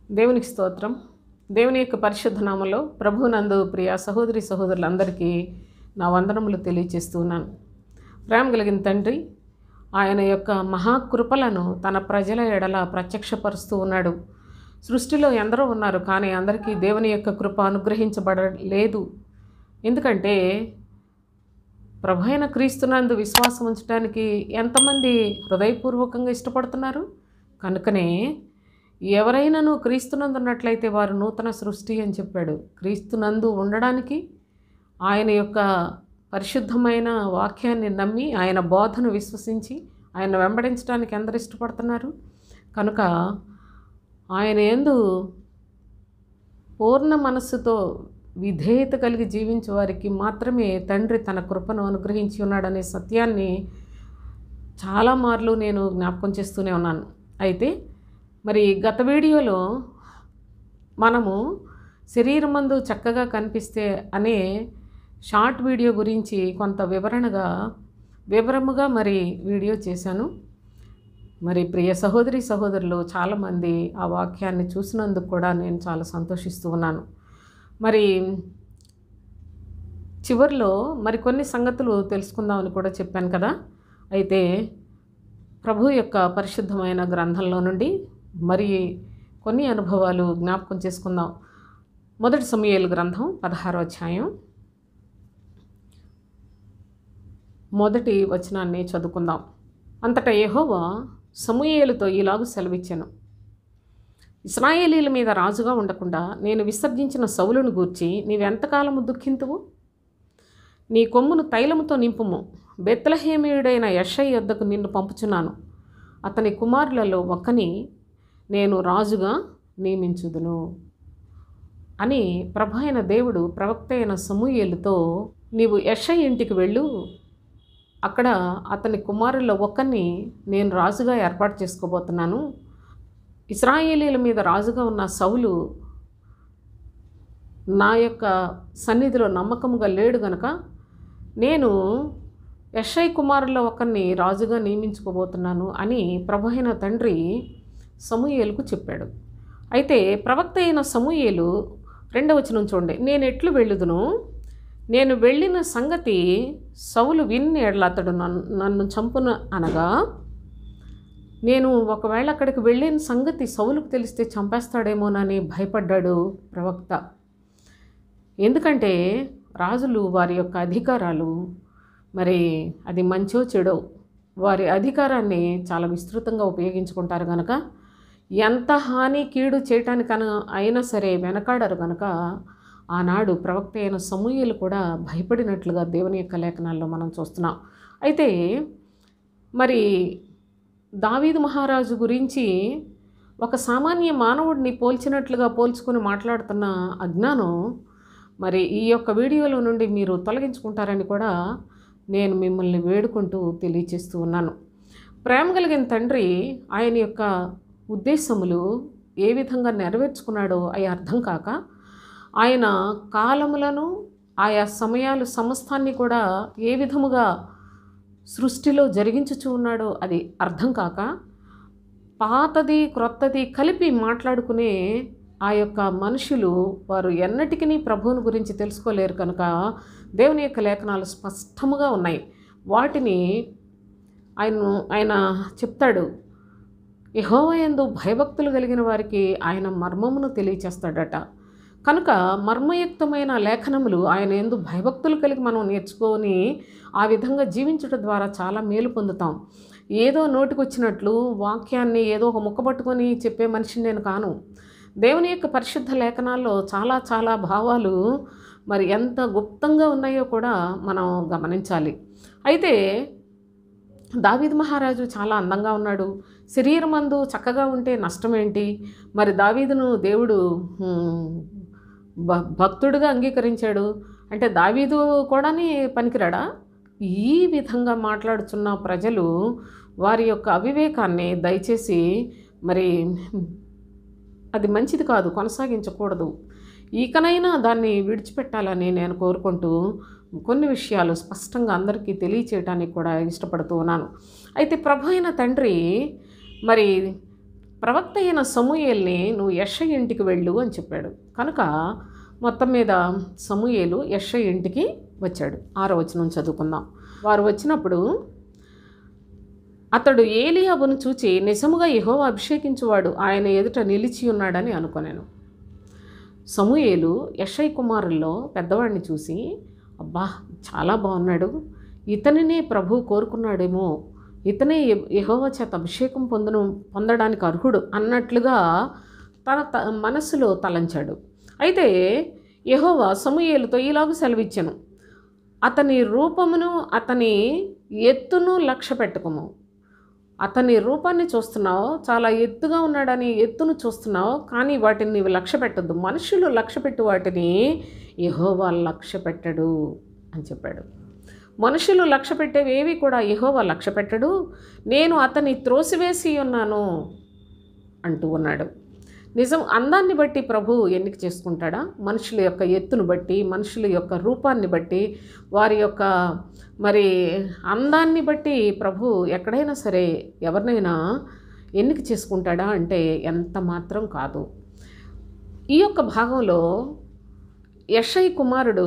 దేవునికి స్తోత్రం. దేవుని యొక్క పరిశుద్ధ నామములో ప్రభువునందు ప్రియ సహోదరి సహోదరులందరికీ నా వందనములు తెలియజేస్తూ ఉన్నాను. ప్రేమ కలిగిన తండ్రి ఆయన యొక్క మహాకృపలను తన ప్రజల ఎడల ప్రత్యక్షపరుస్తూ ఉన్నాడు. సృష్టిలో ఎందరో ఉన్నారు, కానీ అందరికీ దేవుని యొక్క కృప అనుగ్రహించబడలేదు. ఎందుకంటే ప్రభు అయిన క్రీస్తునందు విశ్వాసం ఉంచడానికి ఎంతమంది హృదయపూర్వకంగా ఇష్టపడుతున్నారు? కనుకనే ఎవరైనాను క్రీస్తునందు ఉన్నట్లయితే వారు నూతన సృష్టి అని చెప్పాడు. క్రీస్తునందు ఉండడానికి ఆయన యొక్క పరిశుద్ధమైన వాక్యాన్ని నమ్మి ఆయన బోధను విశ్వసించి ఆయన వెంబడించడానికి ఎందరు ఇష్టపడుతున్నారు? కనుక ఆయన యందు పూర్ణ మనస్సుతో విధేయత కలిగి జీవించే వారికి మాత్రమే తండ్రి తన కృపను అనుగ్రహించి ఉన్నాడనే సత్యాన్ని చాలా మార్లు నేను జ్ఞాపకం చేస్తూనే ఉన్నాను. అయితే మరి గత వీడియోలో మనము శరీరమందు చక్కగా కనిపిస్తే అనే షార్ట్ వీడియో గురించి కొంత వివరముగా మరి వీడియో చేశాను. మరి ప్రియ సహోదరి సహోదరులు చాలామంది ఆ వాక్యాన్ని చూసినందుకు కూడా నేను చాలా సంతోషిస్తూ ఉన్నాను. మరి చివరిలో మరికొన్ని సంగతులు తెలుసుకుందామని కూడా చెప్పాను కదా. అయితే ప్రభు యొక్క పరిశుద్ధమైన గ్రంథంలో నుండి మరి కొన్ని అనుభవాలు జ్ఞాపకం చేసుకుందాం. మొదటి సమూయేలు గ్రంథం 16వ అధ్యాయం మొదటి వచనాన్ని చదువుకుందాం. అంతటా యెహోవా సమూయేలుతో ఇలాగు సెలవిచ్చెను, ఇశ్రాయేలీల మీద రాజుగా ఉండకుండా నేను విసర్జించిన సౌలును గూర్చి నీవెంతకాలము దుఃఖింతువు? నీ కొమ్మును తైలముతో నింపుము. బెత్లెహేమీయుడైన యెషై యొద్దకు నిన్ను పంపుచున్నాను. అతని కుమారులలో ఒకని నేను రాజుగా నియమించుదును అని ప్రభు అయిన దేవుడు ప్రవక్త అయిన సమూయేలుతో, నీవు యెషై ఇంటికి వెళ్ళు, అక్కడ అతని కుమారుల్లో ఒకరిని నేను రాజుగా ఏర్పాటు చేసుకోబోతున్నాను. ఇశ్రాయేలీల మీద రాజుగా ఉన్న సౌలు నా యొక్క సన్నిధిలో నమ్మకముగా లేడు గనుక నేను యెషై కుమారుల్లో ఒకరిని రాజుగా నియమించుకోబోతున్నాను అని ప్రభు అయిన తండ్రి సమూయేలుకు చెప్పాడు. అయితే ప్రవక్త అయిన సమూయేలు 2వ వచనం చూడండి. నేను ఎట్లు వెళ్ళుదును? నేను వెళ్ళిన సంగతి సౌలు విని ఎడల అతడు నన్ను చంపున అనగా, నేను ఒకవేళ అక్కడికి వెళ్ళిన సంగతి సౌలుకు తెలిస్తే చంపేస్తాడేమోనని భయపడ్డాడు ప్రవక్త. ఎందుకంటే రాజులు వారి యొక్క అధికారాలు మరి అది మంచో చెడో వారి అధికారాన్ని చాలా విస్తృతంగా ఉపయోగించుకుంటారు కనుక ఎంత హాని కీడు చేయటానికి అయినా సరే వెనకాడరు కనుక ఆనాడు ప్రవక్త అయిన సమూయేలు కూడా భయపడినట్లుగా దేవుని యొక్క లేఖనాల్లో మనం చూస్తున్నాం. అయితే మరి దావీదు మహారాజు గురించి ఒక సామాన్య మానవుడిని పోల్చుకొని మాట్లాడుతున్న అజ్ఞానం మరి ఈ యొక్క వీడియోలో నుండి మీరు తొలగించుకుంటారని కూడా నేను మిమ్మల్ని వేడుకుంటూ తెలియచేస్తూ ఉన్నాను. ప్రేమ కలిగిన తండ్రి ఆయన యొక్క ఉద్దేశములు ఏ విధంగా నెరవేర్చుకున్నాడో అవి అర్థం కాక ఆయన కాలములను ఆయా సమయాలు సమస్తాన్ని కూడా ఏ విధముగా సృష్టిలో జరిగించుచూ ఉన్నాడో అది అర్థం కాక పాతది క్రొత్తది కలిపి మాట్లాడుకునే ఆ యొక్క మనుషులు వారు ఎన్నటికీ ప్రభువుని గురించి తెలుసుకోలేరు కనుక దేవుని యొక్క లేఖనాలు స్పష్టముగా ఉన్నాయి. వాటిని ఆయన చెప్తాడు, యెహోవా యందు భయభక్తులు కలిగిన వారికి ఆయన మర్మమును తెలియచేస్తాడట. కనుక మర్మయుక్తమైన లేఖనములు ఆయన యందు భయభక్తులు కలిగి మనం నేర్చుకొని ఆ విధంగా జీవించడం ద్వారా చాలా మేలు పొందుతాం. ఏదో నోటికొచ్చినట్లు వాక్యాన్ని ఏదో ఒక ముక్క పట్టుకొని చెప్పే మనిషిని నేను కాను. దేవుని యొక్క పరిశుద్ధ లేఖనాల్లో చాలా చాలా భావాలు మరి ఎంత గుప్తంగా ఉన్నాయో కూడా మనం గమనించాలి. అయితే దావీదు మహారాజు చాలా అందంగా ఉన్నాడు. శరీరమందు చక్కగా ఉంటే నష్టం ఏంటి? మరి దావీదును దేవుడు భక్తుడిగా అంగీకరించాడు అంటే దావీదు కూడాని పనికిరాడా? ఈ విధంగా మాట్లాడుతున్న ప్రజలు వారి యొక్క అవివేకాన్ని దయచేసి మరి అది మంచిది కాదు, కొనసాగించకూడదు. ఇకనైనా దాన్ని విడిచిపెట్టాలని నేను కోరుకుంటూ కొన్ని విషయాలు స్పష్టంగా అందరికీ తెలియచేయడానికి కూడా ఇష్టపడుతూ ఉన్నాను. అయితే ప్రభు అయిన తండ్రి మరి ప్రవక్త అయిన సమూయేల్ని నువ్వు యెషయి ఇంటికి వెళ్ళు అని చెప్పాడు. కనుక మొత్తం మీద సమూయేలు యెషయి ఇంటికి వచ్చాడు. 6వ వచనం చదువుకుందాం. వారు వచ్చినప్పుడు అతడు ఏలీయాబును చూచి నిజముగా యెహోవా అభిషేకించువాడు ఆయన ఎదుట నిలిచి ఉన్నాడని అనుకొనెను. సమూయేలు యెషయి కుమారుల్లో పెద్దవాడిని చూసి, అబ్బా చాలా బాగున్నాడు, ఇతనినే ప్రభువు కోరుకున్నాడేమో, ఇతనే యెహోవా చేత అభిషేకం పొందడానికి అర్హుడు అన్నట్లుగా తన మనస్సులో తలంచాడు. అయితే యెహోవా సమూయేలుతో ఇలాగ సెలవిచ్చెను, అతని రూపమును అతని ఎత్తును లక్ష్య పెట్టుకోము. అతని రూపాన్ని చూస్తున్నావు, చాలా ఎత్తుగా ఉన్నాడని ఎత్తును చూస్తున్నావు, కానీ వాటిని నీవు లక్ష్య పెట్టద్దు. మనుషులు లక్ష్య పెట్టు వాటిని యెహోవా లక్ష్య పెట్టడు అని చెప్పాడు. మనుషులు లక్ష్య పెట్టేవేవి కూడా యెహోవా లక్ష్య పెట్టడు. నేను అతన్ని త్రోసివేసి ఉన్నాను అంటూ ఉన్నాడు. నిజం, అందాన్ని బట్టి ప్రభు ఎన్నిక చేసుకుంటాడా? మనుషుల యొక్క ఎత్తును బట్టి, మనుషుల యొక్క రూపాన్ని బట్టి, వారి యొక్క మరి అందాన్ని బట్టి ప్రభు ఎక్కడైనా సరే ఎవరినైనా ఎన్నిక చేసుకుంటాడా అంటే ఎంత మాత్రం కాదు. ఈ యొక్క భాగంలో యెషయి కుమారుడు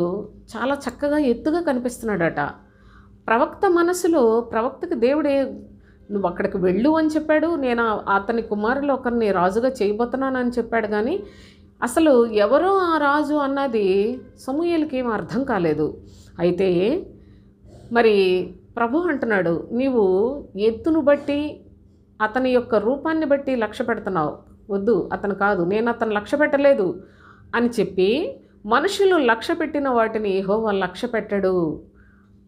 చాలా చక్కగా ఎత్తుగా కనిపిస్తున్నాడట. ప్రవక్త మనసులో ప్రవక్తకి దేవుడే నువ్వు అక్కడికి వెళ్ళు అని చెప్పాడు, నేను అతని కుమారులు ఒకరిని రాజుగా చేయబోతున్నానని చెప్పాడు. కానీ అసలు ఎవరో ఆ రాజు అన్నది సమూయేలుకి ఏం అర్థం కాలేదు. అయితే మరి ప్రభు అంటున్నాడు, నీవు ఎత్తును బట్టి అతని యొక్క రూపాన్ని బట్టి లక్ష్య పెడుతున్నావు, వద్దు, అతను కాదు, నేను అతను లక్ష్య పెట్టలేదు అని చెప్పి మనుషులు లక్ష్య పెట్టిన వాటిని యెహోవా లక్ష్య పెట్టడు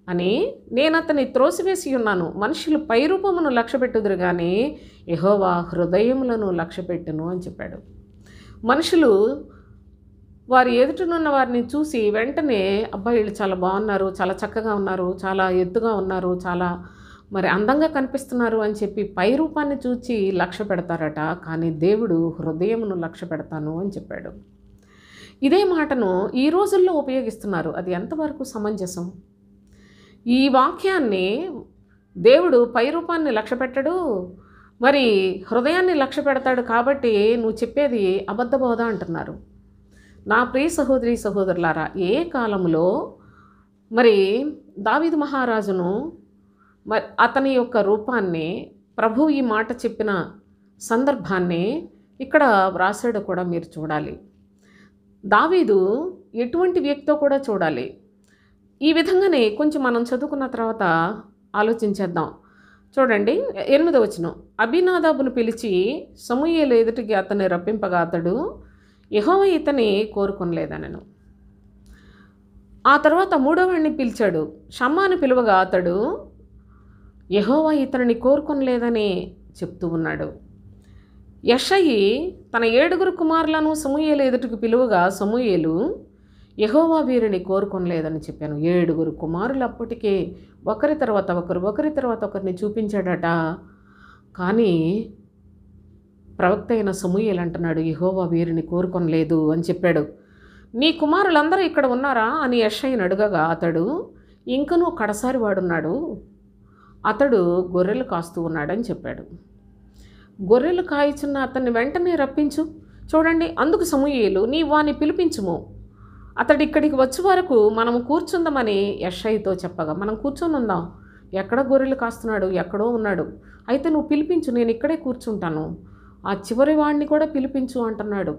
అని నేను అతన్ని త్రోసివేసి ఉన్నాను. మనుషులు పైరూపమును లక్ష్య పెట్టుదురు కానీ యెహోవా హృదయములను లక్ష్య పెట్టును అని చెప్పాడు. మనుషులు వారి ఎదుటనున్న వారిని చూసి వెంటనే అబ్బాయి వీళ్ళు చాలా బాగున్నారు, చాలా చక్కగా ఉన్నారు, చాలా ఎత్తుగా ఉన్నారు, చాలా మరి అందంగా కనిపిస్తున్నారు అని చెప్పి పై రూపాన్ని చూచి లక్ష్య పెడతారట. కానీ దేవుడు హృదయమును లక్ష్య పెడతాను అని చెప్పాడు. ఇదే మాటను ఈ రోజుల్లో ఉపయోగిస్తున్నారు. అది ఎంతవరకు సమంజసం? ఈ వాక్యాన్ని దేవుడు పై రూపాన్ని లక్ష్య పెట్టడు, మరి హృదయాన్ని లక్ష్య పెడతాడు కాబట్టి నువ్వు చెప్పేది అబద్ధ బోధ అంటున్నారు. నా ప్రియ సహోదరి సహోదరులారా, ఏ కాలంలో మరి దావీదు మహారాజును మరి అతని యొక్క రూపాన్ని ప్రభు ఈ మాట చెప్పిన సందర్భాన్ని ఇక్కడ వ్రాసాడు కూడా మీరు చూడాలి. దావీదు ఎటువంటి వ్యక్తితో కూడా చూడాలి. ఈ విధంగానే కొంచెం మనం చదువుకున్న తర్వాత ఆలోచించేద్దాం. చూడండి 8వ వచనం. అబీనాదాబును పిలిచి సమూయేలు ఎదుటికి అతన్ని రప్పింపగా అతడు యెహోవా ఇతని కోరుకొనలేదనెను. ఆ తర్వాత 3వ వాడిని పిలిచాడు. షమ్మాను పిలువగా అతడు యెహోవా ఇతనిని కోరుకొనలేదని చెప్తూ ఉన్నాడు. యెషయి తన 7 కుమారులను సమూయేలు ఎదుటికి పిలువగా సమూయేలు యెహోవా వీరిని కోరుకొనలేదని చెప్పాను. 7 కుమారులు అప్పటికే ఒకరి తర్వాత ఒకరిని చూపించాడట. కానీ ప్రవక్త అయిన సమూయేలు అంటున్నాడు యెహోవా వీరిని కోరుకొనలేదు అని చెప్పాడు. నీ కుమారులందరూ ఇక్కడ ఉన్నారా అని యెషయిని అడగగా అతడు ఇంకనూ కడసారి వాడున్నాడు, అతడు గొర్రెలు కాస్తూ ఉన్నాడని చెప్పాడు. గొర్రెలు కాయిచున్న అతన్ని వెంటనే రప్పించు. చూడండి, అందుకు సమూయేలు నీ వాని పిలిపించుము, అతడు ఇక్కడికి వచ్చే వరకు మనము కూర్చుందామని యెషయితో చెప్పగా, మనం కూర్చొని ఉందాం, ఎక్కడ గొర్రెలు కాస్తున్నాడు, ఎక్కడో ఉన్నాడు, అయితే నువ్వు పిలిపించు, నేను ఇక్కడే కూర్చుంటాను, ఆ చివరి వాడిని కూడా పిలిపించు అంటున్నాడు.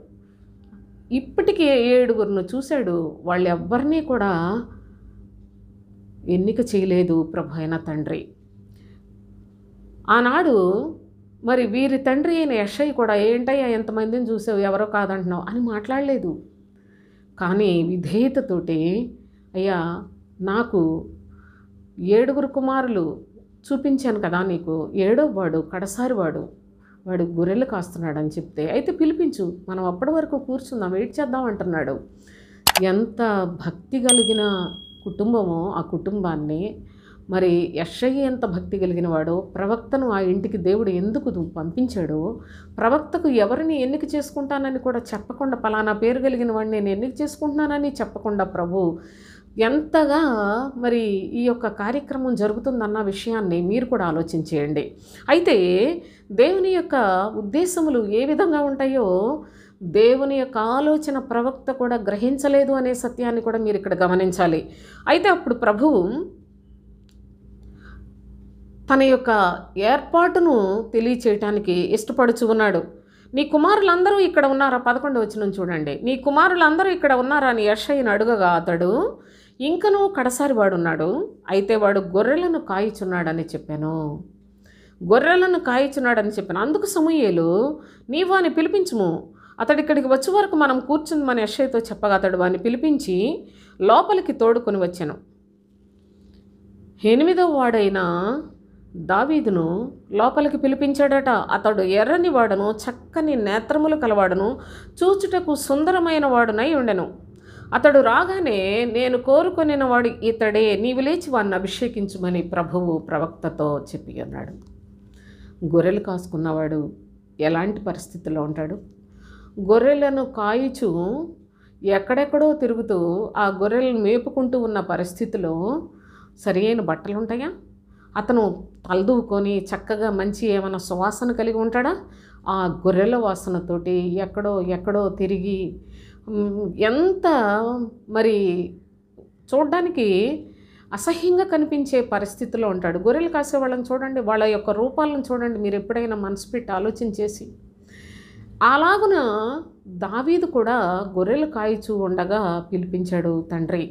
ఇప్పటికీ 7 చూశాడు, వాళ్ళు ఎవ్వరినీ కూడా ఎన్నిక చేయలేదు ప్రభు అయిన తండ్రి. ఆనాడు మరి వీరి తండ్రి అయిన యెషయి కూడా ఏంటయ్యా ఎంతమందిని చూసావు, ఎవరో కాదంటున్నావు అని మాట్లాడలేదు. కానీ విధేయతతోటి అయ్యా నాకు 7 కుమారులు చూపించాను కదా నీకు, 7వ వాడు కడసారి వాడు గొర్రెలు కాస్తున్నాడని చెప్తే అయితే పిలిపించు, మనం అప్పటి వరకు కూర్చుందాం, వెయిట్ చేద్దాం అంటున్నాడు. ఎంత భక్తి కలిగిన కుటుంబమో ఆ కుటుంబాన్ని, మరి యెషయి ఎంత భక్తి కలిగిన వాడో, ప్రవక్తను ఆ ఇంటికి దేవుడు ఎందుకు పంపించాడో, ప్రవక్తకు ఎవరిని ఎన్నిక చేసుకుంటానని కూడా చెప్పకుండా, పలానా పేరు కలిగిన వాడిని నేను ఎన్నిక చేసుకుంటున్నానని చెప్పకుండా ప్రభు ఎంతగా మరి ఈ యొక్క కార్యక్రమం జరుగుతుందన్న విషయాన్ని మీరు కూడా ఆలోచించేయండి. అయితే దేవుని యొక్క ఉద్దేశములు ఏ విధంగా ఉంటాయో దేవుని యొక్క ఆలోచన ప్రవక్త కూడా గ్రహించలేదు అనే సత్యాన్ని కూడా మీరు ఇక్కడ గమనించాలి. అయితే అప్పుడు ప్రభువు తన యొక్క ఏర్పాటును తెలియచేయటానికి ఇష్టపడుచు ఉన్నాడు. నీ కుమారులందరూ ఇక్కడ ఉన్నారా? 11వ వచనం చూడండి. నీ కుమారులందరూ ఇక్కడ ఉన్నారా అని యెషయాను అడుగగా అతడు, ఇంకనూ కడసారి వాడున్నాడు, అయితే వాడు గొర్రెలను కాయిచున్నాడని చెప్పాను. గొర్రెలను కాయిచున్నాడని చెప్పాను. అందుకు సమూయేలు, నీవు వాని పిలిపించుము, అతడు ఇక్కడికి వచ్చే వరకు మనం కూర్చుందమని యెషయాతో చెప్పగా అతడు వాని పిలిపించి లోపలికి తోడుకొని వచ్చాను. 8వ వాడైన దావీదును లోపలికి పిలిపించాడట. అతడు ఎర్రని వాడును, చక్కని నేత్రములు కలవాడును, చూచుటకు సుందరమైన వాడునై ఉండెను. అతడు రాగానే, నేను కోరుకొనిన వాడు ఇతడే, నీవు లేచి వాడిని అభిషేకించుమని ప్రభువు ప్రవక్తతో చెప్పి అన్నాడు. గొర్రెలు కాసుకున్నవాడు ఎలాంటి పరిస్థితుల్లో ఉంటాడు? గొర్రెలను కాయిచు ఎక్కడెక్కడో తిరుగుతూ ఆ గొర్రెలను మేపుకుంటూ ఉన్న పరిస్థితిలో సరియైన బట్టలు ఉంటాయా? అతను తలదూకొని చక్కగా మంచి ఏమైనా సువాసన కలిగి ఉంటాడా? ఆ గొర్రెల వాసనతోటి ఎక్కడో తిరిగి ఎంత మరి చూడడానికి అసహ్యంగా కనిపించే పరిస్థితిలో ఉంటాడు. గొర్రెలు కాసే వాళ్ళని చూడండి, వాళ్ళ యొక్క రూపాలను చూడండి, మీరు ఎప్పుడైనా మనసు పెట్టి ఆలోచించేసి. అలాగున దావీదు కూడా గొర్రెలు కాయిచూ ఉండగా పిలిపించాడు తండ్రి.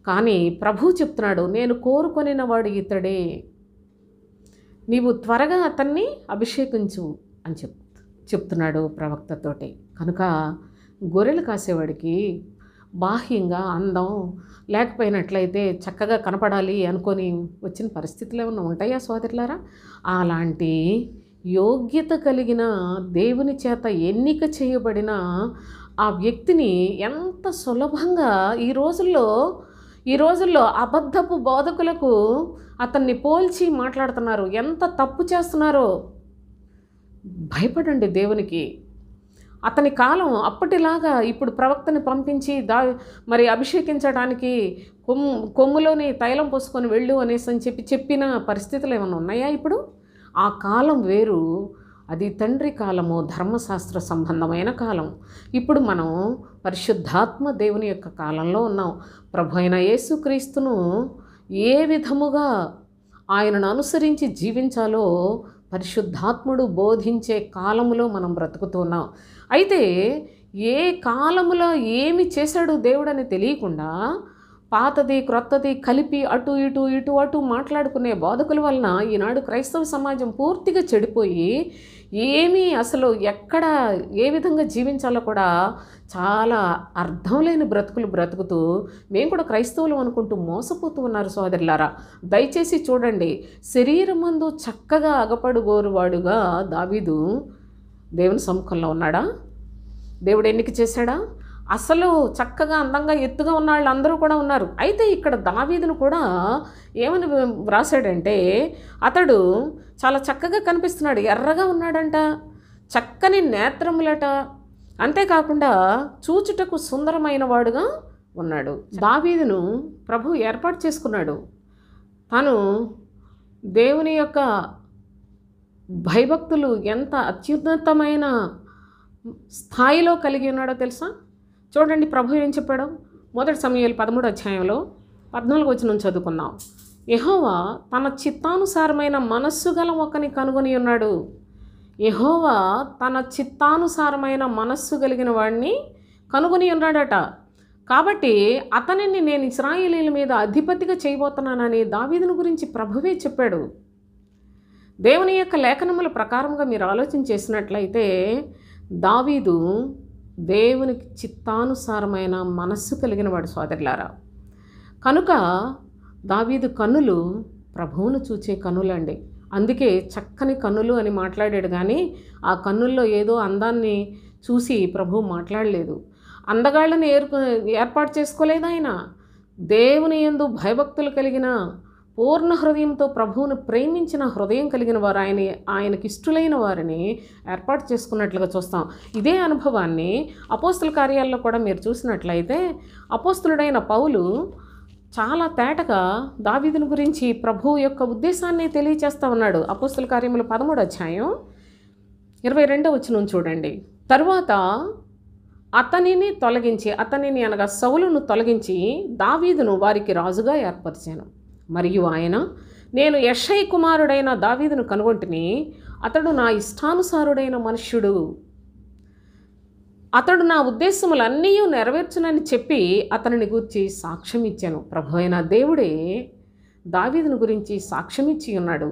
కానీ ప్రభువు చెప్తున్నాడు, నేను కోరుకొనిన వాడు ఇతడే, నీవు త్వరగా అతన్ని అభిషేకించు అని చెప్తున్నాడు ప్రవక్తతోటి. కనుక గొర్రెలు కాసేవాడికి బాహ్యంగా అందం లేకపోయినట్లయితే చక్కగా కనపడాలి అనుకొని వచ్చిన పరిస్థితులు ఏమైనా ఉంటాయా సోదరులారా? అలాంటి యోగ్యత కలిగిన దేవుని చేత ఎన్నిక చేయబడిన ఆ వ్యక్తిని ఎంత సులభంగా ఈ రోజుల్లో అబద్ధపు బోధకులకు అతన్ని పోల్చి మాట్లాడుతున్నారు. ఎంత తప్పు చేస్తున్నారో భయపడండి దేవునికి. అతని కాలం అప్పటిలాగా ఇప్పుడు ప్రవక్తని పంపించి మరి అభిషేకించడానికి కొమ్ములోని తైలం పోసుకొని వెళ్ళు అనేసి అని చెప్పిన పరిస్థితులు ఏమైనా ఉన్నాయా ఇప్పుడు? ఆ కాలం వేరు, అది తండ్రి కాలము, ధర్మశాస్త్ర సంబంధమైన కాలం. ఇప్పుడు మనం పరిశుద్ధాత్మ దేవుని యొక్క కాలంలో ఉన్నాం. ప్రభు అయిన యేసుక్రీస్తును ఏ విధముగా ఆయనను అనుసరించి జీవించాలో పరిశుద్ధాత్ముడు బోధించే కాలములో మనం బ్రతుకుతున్నాం. అయితే ఏ కాలములో ఏమి చేశాడు దేవుడని తెలియకుండా పాతది క్రొత్తది కలిపి ఇటు అటు మాట్లాడుకునే బోధకుల వలన ఈనాడు క్రైస్తవ సమాజం పూర్తిగా చెడిపోయి ఏమీ అసలు ఎక్కడ ఏ విధంగా జీవించాలో కూడా చాలా అర్థం లేని బ్రతుకుతూ మేము కూడా క్రైస్తవులు అనుకుంటూ మోసపోతూ ఉన్నారు సోదరులారా. దయచేసి చూడండి, శరీరమందు చక్కగా అగపడుగోరువాడుగా దావీదు దేవుని సముఖంలో ఉన్నాడా? దేవుడు ఎన్నిక చేశాడా? అసలు చక్కగా అందంగా ఎత్తుగా ఉన్న వాళ్ళు అందరూ కూడా ఉన్నారు. అయితే ఇక్కడ దావీదును కూడా ఏమని వ్రాసాడంటే, అతడు చాలా చక్కగా కనిపిస్తున్నాడు, ఎర్రగా ఉన్నాడంట, చక్కని నేత్రములట, అంతేకాకుండా చూచుటకు సుందరమైన వాడుగా ఉన్నాడు. దావీదును ప్రభు ఏర్పాటు చేసుకున్నాడు. తను దేవుని యొక్క భయభక్తులు ఎంత అత్యున్నతమైన స్థాయిలో కలిగి ఉన్నాడో తెలుసా? చూడండి ప్రభు ఏం చెప్పాడు. 1 సమూయేలు 13వ అధ్యాయంలో 14వ వచనం చదువుకున్నాం. యెహోవా తన చిత్తానుసారమైన మనస్సు గల ఒకని కనుగొని ఉన్నాడు. యెహోవా తన చిత్తానుసారమైన మనస్సు కలిగిన వాడిని కనుగొని ఉన్నాడట. కాబట్టి అతనిని నేను ఇశ్రాయేలీయుల మీద అధిపతిగా చేయబోతున్నానని దావీదుని గురించి ప్రభువే చెప్పాడు. దేవుని యొక్క లేఖనముల ప్రకారంగా మీరు ఆలోచన చేసినట్లయితే దావీదు దేవునికి చిత్తానుసారమైన మనస్సు కలిగిన వాడు సోదరులారా. కనుక దావీదు కన్నులు ప్రభువును చూచే కన్నులండి. అందుకే చక్కని కన్నులు అని మాట్లాడాడు, కానీ ఆ కన్నుల్లో ఏదో అందాన్ని చూసి ప్రభువు మాట్లాడలేదు. అందగాళ్ళని ఏర్పాటు చేసుకోలేదు ఆయన. దేవుని యందు భయభక్తులు కలిగిన పూర్ణ హృదయంతో ప్రభువును ప్రేమించిన హృదయం కలిగిన వారు ఆయనకి ఇష్టలైన వారిని ఏర్పాటు చేసుకున్నట్లుగా చూస్తాం. ఇదే అనుభవాన్ని అపోస్తుల కార్యాల్లో కూడా మీరు చూసినట్లయితే అపోస్తులుడైన పౌలు చాలా తేటగా దావీదుని గురించి ప్రభువు యొక్క ఉద్దేశాన్ని తెలియచేస్తూ ఉన్నాడు. అపోస్తుల కార్యములు 13వ అధ్యాయం 22వ వచనం చూడండి. తరువాత అతనిని అనగా సౌలును తొలగించి దావీదును వారికి రాజుగా ఏర్పరిచాను. మరియు ఆయన, నేను యెషై కుమారుడైన దావీదును కనుగొంటిని, అతడు నా ఇష్టానుసారుడైన మనుష్యుడు, అతడు నా ఉద్దేశములన్నీ నెరవేర్చునని చెప్పి అతనిని గురించి సాక్ష్యం ఇచ్చాను. ప్రభు అయిన దేవుడే దావీదుని గురించి సాక్ష్యం ఇచ్చి ఉన్నాడు.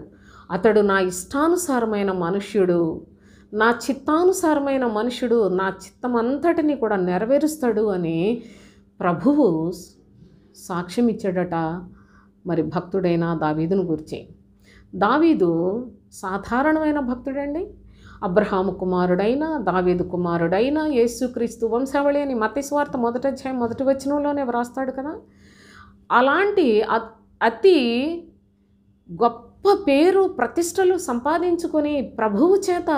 అతడు నా ఇష్టానుసారమైన మనుష్యుడు, నా చిత్తానుసారమైన మనుష్యుడు, నా చిత్తమంతటిని కూడా నెరవేరుస్తాడు అని ప్రభువు సాక్ష్యం ఇచ్చాడట మరి భక్తుడైన దావీదుని గురించి. దావీదు సాధారణమైన భక్తుడండి. అబ్రహాము కుమారుడైన, దావీదు కుమారుడైన, యేసుక్రీస్తు వంశావళి అని మత్తయి సువార్త 1వ అధ్యాయం 1వ వచనంలోనే వ్రాస్తాడు కదా. అలాంటి అతి గొప్ప పేరు ప్రతిష్టలు సంపాదించుకొని ప్రభువు చేత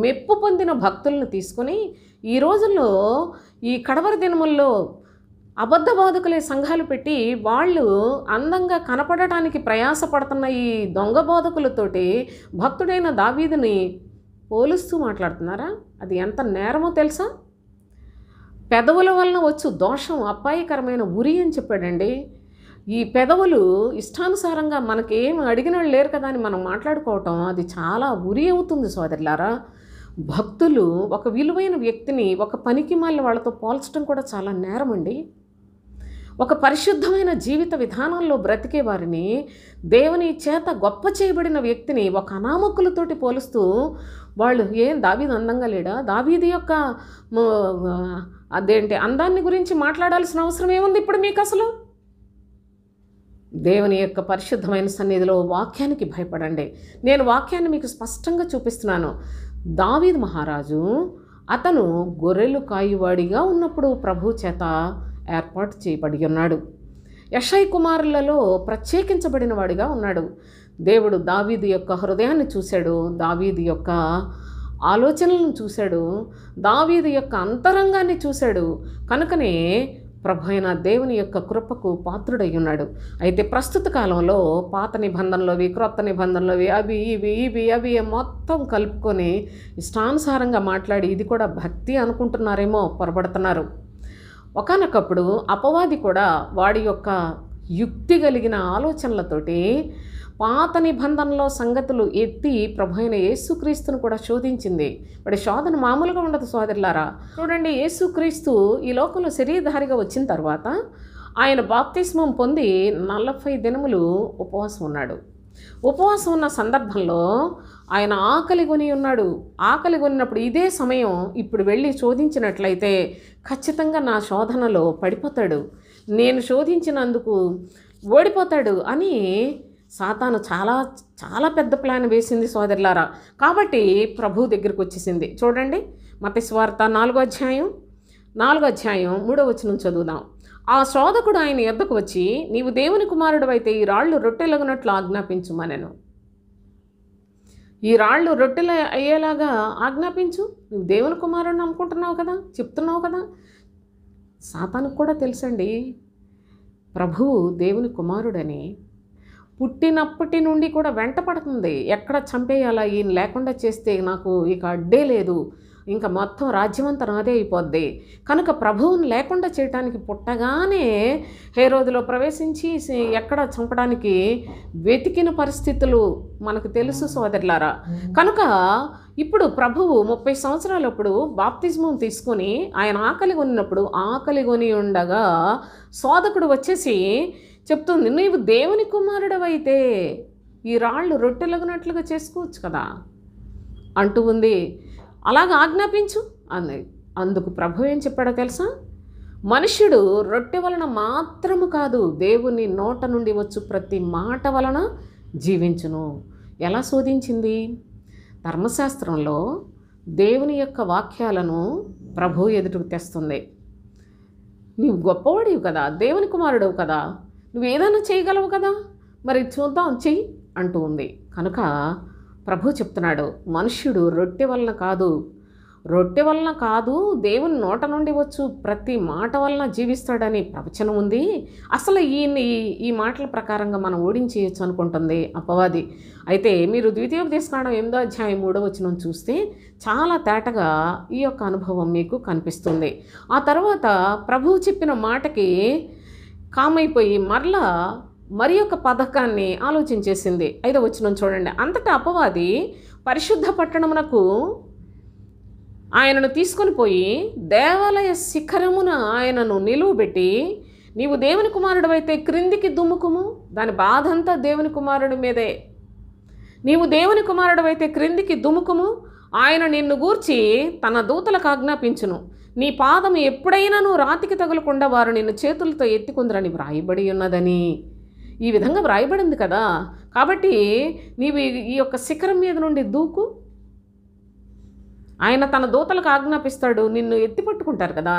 మెప్పు పొందిన భక్తులను తీసుకొని ఈ రోజుల్లో ఈ కడవరి దినముల్లో అబద్ధ బోధకులే సంఘాలు పెట్టి వాళ్ళు అందంగా కనపడటానికి ప్రయాసపడుతున్న ఈ దొంగ బోధకులతోటి భక్తుడైన దావీదుని పోలుస్తూ మాట్లాడుతున్నారా? అది ఎంత నేరమో తెలుసా? పెదవుల వలన వచ్చు దోషం అపాయకరమైన ఉరి అని చెప్పాడండి. ఈ పెదవులు ఇష్టానుసారంగా మనకేం అడిగిన వాళ్ళు లేరు కదా అని మనం మాట్లాడుకోవటం అది చాలా ఉరి అవుతుంది సోదరులారా. భక్తులు ఒక విలువైన వ్యక్తిని ఒక పనికి మాలిన వాళ్ళతో పోల్చడం కూడా చాలా నేరం అండి. ఒక పరిశుద్ధమైన జీవిత విధానంలో బ్రతికే వారిని, దేవుని చేత గొప్ప చేయబడిన వ్యక్తిని ఒక అనామకులతోటి పోలుస్తూ వాళ్ళు ఏం దావీదు అందంగా లేడా, దావీదు యొక్క అదేంటి అందాన్ని గురించి మాట్లాడాల్సిన అవసరం ఏముంది ఇప్పుడు మీకు అసలు? దేవుని యొక్క పరిశుద్ధమైన సన్నిధిలో వాక్యానికి భయపడండి. నేను వాక్యాన్ని మీకు స్పష్టంగా చూపిస్తున్నాను. దావీదు మహారాజు అతను గొర్రెలు కాయువాడిగా ఉన్నప్పుడు ప్రభు చేత ఏర్పాటు చేయబడి ఉన్నాడు. యెషై కుమారులలో ప్రత్యేకించబడిన వాడిగా ఉన్నాడు. దేవుడు దావీదు యొక్క హృదయాన్ని చూశాడు, దావీదు యొక్క ఆలోచనలను చూశాడు, దావీదు యొక్క అంతరంగాన్ని చూశాడు. కనుకనే ప్రభు అయిన దేవుని యొక్క కృపకు పాత్రుడై ఉన్నాడు. అయితే ప్రస్తుత కాలంలో పాత నిబంధనలోవి, క్రొత్త నిబంధనలోవి అవి మొత్తం కలుపుకొని ఇష్టానుసారంగా మాట్లాడి ఇది కూడా భక్తి అనుకుంటున్నారేమో, పొరపడుతున్నారు. ఒకానొకప్పుడు అపవాది కూడా వాడి యొక్క యుక్తి కలిగిన ఆలోచనలతోటి పాత నిబంధనలో సంగతులు ఎత్తి ప్రభు అయిన యేసుక్రీస్తును కూడా శోధించింది. వాడి శోధన మామూలుగా ఉండదు సోదరులారా. చూడండి, యేసుక్రీస్తు ఈ లోకంలో శరీరధారిగా వచ్చిన తర్వాత ఆయన బాప్తిస్మం పొంది 40 దినములు ఉపవాసం ఉన్నాడు. ఉపవాసం ఉన్న సందర్భంలో ఆయన ఆకలి కొని ఉన్నాడు. ఆకలి కొన్నప్పుడు ఇదే సమయం ఇప్పుడు వెళ్ళి శోధించినట్లయితే ఖచ్చితంగా నా శోధనలో పడిపోతాడు, నేను శోధించినందుకు ఓడిపోతాడు అని సాతాను చాలా చాలా పెద్ద ప్లాన్ వేసింది సోదరులారా. కాబట్టి ప్రభు దగ్గరికి వచ్చేసింది. చూడండి, మత్తయి సువార్త 4వ అధ్యాయం 3వ వచనం చదువుదాం. ఆ శోధకుడు ఆయన యొద్దకు వచ్చి, నీవు దేవుని కుమారుడు అయితే ఈ రాళ్ళు రొట్టెలగునట్లు ఆజ్ఞాపించుమనెను. ఈ రాళ్ళు రొట్టెలు అయ్యేలాగా ఆజ్ఞాపించు. నువ్వు దేవుని కుమారుడిని అనుకుంటున్నావు కదా, చెప్తున్నావు కదా. సాతానుకు కూడా తెలుసండి ప్రభువు దేవుని కుమారుడని. పుట్టినప్పటి నుండి కూడా వెంట పడుతుంది, ఎక్కడ చంపేయాలా, ఈయన లేకుండా చేస్తే నాకు ఇక అడ్డే లేదు, ఇంకా మొత్తం రాజ్యమంతా నాదే అయిపోద్ది. కనుక ప్రభువుని లేకుండా చేయటానికి పుట్టగానే హేరోదులో ప్రవేశించి ఎక్కడ చంపడానికి వెతికిన పరిస్థితులు మనకు తెలుసు సోదరులారా. కనుక ఇప్పుడు ప్రభువు 30 సంవత్సరాలప్పుడు బాప్తిజమం తీసుకొని ఆయన ఆకలి కొని ఉండగా శోధకుడు వచ్చేసి చెప్తుంది, నీవు దేవుని కుమారుడవైతే ఈ రాళ్ళు రొట్టెలగునట్లుగా చేసుకోవచ్చు కదా అంటూ ఉంది. అలాగా ఆజ్ఞాపించు అంది. అందుకు ప్రభు ఏం చెప్పాడో తెలుసా? మనుష్యుడు రొట్టె వలన మాత్రము కాదు, దేవుని నోట నుండి వచ్చు ప్రతి మాట వలన జీవించును. ఎలా శోధించింది? ధర్మశాస్త్రంలో దేవుని యొక్క వాక్యాలను ప్రభు ఎదుటికి తెస్తుంది. నీవు గొప్పవాడివి కదా, దేవుని కుమారుడవు కదా, నువ్వు ఏదైనా చేయగలవు కదా, మరి చూద్దాం, చెయ్యి అంటూ ఉంది. కనుక ప్రభు చెప్తున్నాడు, మనుష్యుడు రొట్టె వలన కాదు, రొట్టె వలన కాదు, దేవుని నోట నుండి వచ్చు ప్రతి మాట వలన జీవిస్తాడని ప్రవచనం ఉంది. అసలు ఈ మాటల ప్రకారంగా మనం ఓడించేయచ్చు అనుకుంటుంది అపవాది. అయితే మీరు ద్వితీయోపదేశకాండం 8వ అధ్యాయం 3వ వచనం చూస్తే చాలా తేటగా ఈ యొక్క అనుభవం మీకు కనిపిస్తుంది. ఆ తర్వాత ప్రభువు చెప్పిన మాటకి కామైపోయి మరలా మరి ఒక పథకాన్ని ఆలోచించేసింది. 5వ వచనం చూడండి. అంతటా అపవాది పరిశుద్ధ పట్టణమునకు ఆయనను తీసుకొని పోయి దేవాలయ శిఖరమున ఆయనను నిలువబెట్టి, నీవు దేవుని కుమారుడవైతే క్రిందికి దుమ్ముకుము. దాని బాధ అంతా దేవుని కుమారుడి మీదే. నీవు దేవుని కుమారుడవైతే క్రిందికి దుముకుము. ఆయన నిన్ను గూర్చి తన దూతలకు ఆజ్ఞాపించును. నీ పాదము ఎప్పుడైనాను రాతికి తగులకుండా వారు నిన్ను చేతులతో ఎత్తుకుందరని వ్రాయబడి ఉన్నదని. ఈ విధంగా వ్రాయబడింది కదా, కాబట్టి నీవు ఈ యొక్క శిఖరం మీద నుండి దూకు. ఆయన తన దూతలకు ఆజ్ఞాపిస్తాడు, నిన్ను ఎత్తి పట్టుకుంటారు కదా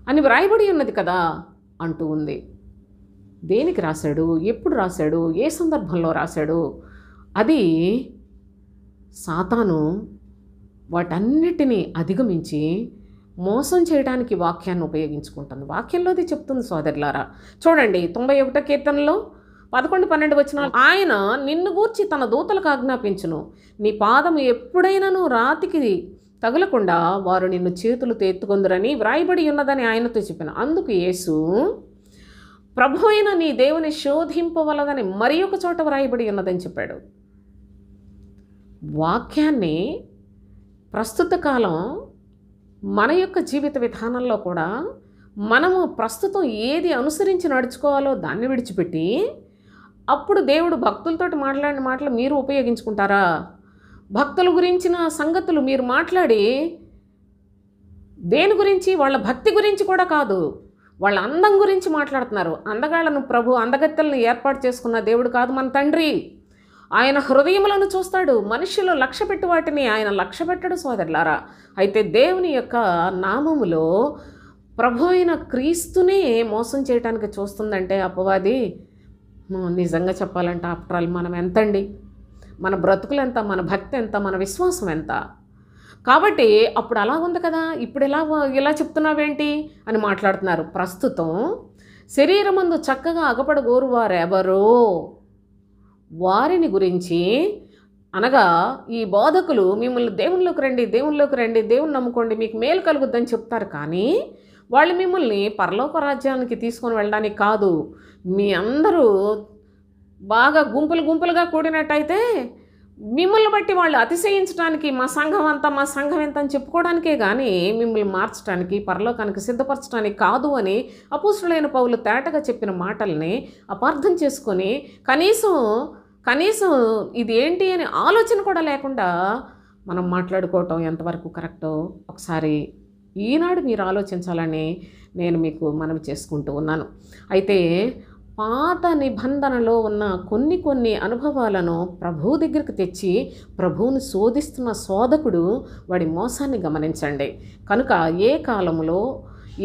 అని వ్రాయబడి ఉన్నది కదా అంటూ ఉంది. దేనికి రాశాడు, ఎప్పుడు రాశాడు, ఏ సందర్భంలో రాశాడు? అది సాతాను వాటన్నిటినీ అధిగమించి మోసం చేయడానికి వాక్యాన్ని ఉపయోగించుకుంటుంది. వాక్యంలోది చెప్తుంది సోదరులారా. చూడండి 91వ కీర్తనలో 11, 12 వచనాలు, ఆయన నిన్ను గూర్చి తన దూతలకు ఆజ్ఞాపించును. నీ పాదము ఎప్పుడైనాను రాతికి తగలకుండా వారు నిన్ను చేతులతో ఎత్తుకొందురని వ్రాయబడి ఉన్నదని ఆయనతో చెప్పాను. అందుకు యేసు, ప్రభు అయిన నీ దేవుని శోధింపవలదని మరి ఒక చోట వ్రాయబడి ఉన్నదని చెప్పాడు. వాక్యాన్ని ప్రస్తుత కాలం మన యొక్క జీవిత విధానంలో కూడా మనము ప్రస్తుతం ఏది అనుసరించి నడుచుకోవాలో దాన్ని విడిచిపెట్టి, అప్పుడు దేవుడు భక్తులతోటి మాట్లాడిన మాటలు మీరు ఉపయోగించుకుంటారా? భక్తుల గురించిన సంగతులు మీరు మాట్లాడి దేని గురించి? వాళ్ళ భక్తి గురించి కూడా కాదు, వాళ్ళ అందం గురించి మాట్లాడుతున్నారు. అందగాళ్ళను ప్రభు అందగత్తెలను ఏర్పాటు చేసుకున్న దేవుడు కాదు మన తండ్రి. ఆయన హృదయములను చూస్తాడు. మనుషులు లక్ష్యపెట్టు వాటిని ఆయన లక్ష్యపెట్టడు సోదరులారా. అయితే దేవుని యొక్క నామములో ప్రభు అయిన క్రీస్తునే మోసం చేయడానికి చూస్తుందంటే అపవాది, నిజంగా చెప్పాలంటే ఆఫ్టర్ ఆల్ మనం ఎంతండి? మన బ్రతుకులు ఎంత, మన భక్తి ఎంత, మన విశ్వాసం ఎంత? కాబట్టి అప్పుడు అలా ఉంది కదా, ఇప్పుడు ఇలా చెప్తున్నావేంటి అని మాట్లాడుతున్నారు. ప్రస్తుతం శరీరమందు చక్కగా అగపడగోరు వారెవరో వారిని గురించి, అనగా ఈ బోధకులు మిమ్మల్ని దేవునిలోకి రండి, దేవునిలోకి రండి, దేవుని నమ్ముకోండి, మీకు మేలు కలుగుద్దని చెప్తారు. కానీ వాళ్ళు మిమ్మల్ని పరలోక రాజ్యానికి తీసుకొని వెళ్ళడానికి కాదు. మీ అందరూ బాగా గుంపులుగా కూడినట్టయితే మిమ్మల్ని బట్టి వాళ్ళు అతిశయించడానికి మా సంఘం ఎంత అని చెప్పుకోవడానికే కానీ మిమ్మల్ని మార్చడానికి, పరలోకానికి సిద్ధపరచడానికి కాదు అని అపోస్తులైన పౌలు తేటగా చెప్పిన మాటల్ని అపార్థం చేసుకొని కనీసం ఇది ఏంటి అని ఆలోచన కూడా లేకుండా మనం మాట్లాడుకోవటం ఎంతవరకు కరెక్టో ఒకసారి ఈనాడు మీరు ఆలోచించాలని నేను మీకు మనవి చేసుకుంటూ ఉన్నాను. అయితే పాత నిబంధనలో ఉన్న కొన్ని అనుభవాలను ప్రభువు దగ్గరికి తెచ్చి ప్రభువుని శోధిస్తున్న శోధకుడు వాడి మోసాన్ని గమనించండి. కనుక ఏ కాలంలో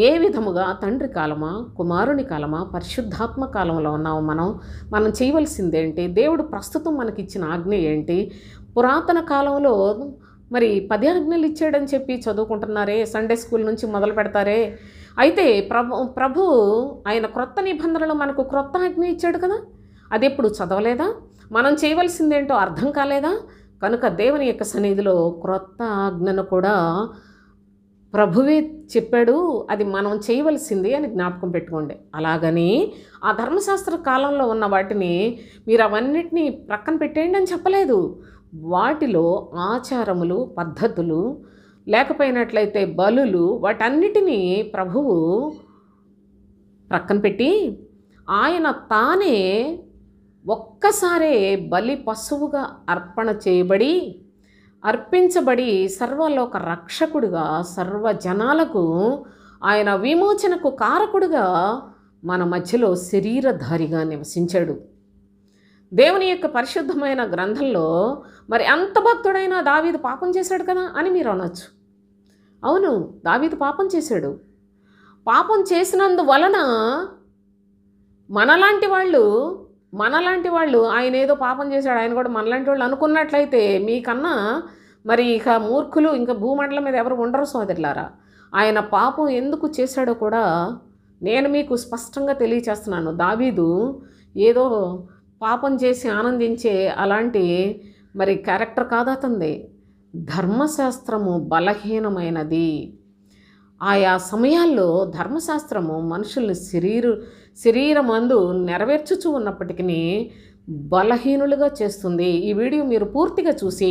ఏ విధముగా, తండ్రి కాలమా, కుమారుని కాలమా, పరిశుద్ధాత్మ కాలంలో ఉన్నాము మనం చేయవలసిందేంటి? దేవుడు ప్రస్తుతం మనకిచ్చిన ఆజ్ఞ ఏంటి? పురాతన కాలంలో మరి 10 ఆజ్ఞలు ఇచ్చాడని చెప్పి చదువుకుంటున్నారే, సండే స్కూల్ నుంచి మొదలు పెడతారే. అయితే ప్రభు ఆయన క్రొత్త నిబంధనలు మనకు క్రొత్త ఆజ్ఞ ఇచ్చాడు కదా, అది ఎప్పుడు చదవలేదా? మనం చేయవలసిందేంటో అర్థం కాలేదా? కనుక దేవుని యొక్క సన్నిధిలో క్రొత్త ఆజ్ఞను కూడా ప్రభువే చెప్పాడు, అది మనం చేయవలసింది అని జ్ఞాపకం పెట్టుకోండి. అలాగని ఆ ధర్మశాస్త్ర కాలంలో ఉన్న వాటిని మీరు అవన్నిటినీ ప్రక్కన పెట్టేయండి అని చెప్పలేదు. వాటిలో ఆచారములు, పద్ధతులు, లేకపోయినట్లయితే బలులు, వాటన్నిటినీ ప్రభువు ప్రక్కన పెట్టి ఆయన తానే ఒక్కసారే బలి పశువుగా అర్పించబడి సర్వలోక రక్షకుడుగా, సర్వజనాలకు ఆయన విమోచనకు కారకుడుగా మన మధ్యలో శరీరధారిగా నివసించాడు. దేవుని యొక్క పరిశుద్ధమైన గ్రంథంలో మరి అంత భక్తుడైన దావీదు పాపం చేశాడు కదా అని మీరు అనొచ్చు. అవును, దావీదు పాపం చేశాడు. పాపం చేసినందువలన మనలాంటి వాళ్ళు ఆయన ఏదో పాపం చేశాడు, ఆయన కూడా మనలాంటి వాళ్ళు అనుకున్నట్లయితే మీకన్నా మరి ఇక మూర్ఖులు ఇంకా భూమండలం మీద ఎవరు ఉండరు సోదరులారా. ఆయన పాపం ఎందుకు చేశాడో కూడా నేను మీకు స్పష్టంగా తెలియచేస్తున్నాను. దావీదు ఏదో పాపం చేసి ఆనందించే అలాంటి మరి క్యారెక్టర్ కాదు అతనిది. ధర్మశాస్త్రము బలహీనమైనది. ఆయా సమయాల్లో ధర్మశాస్త్రము మనుషుల్ని శరీరమందు నెరవేర్చుచూ ఉన్నప్పటికీ బలహీనులుగా చేస్తుంది. ఈ వీడియో మీరు పూర్తిగా చూసి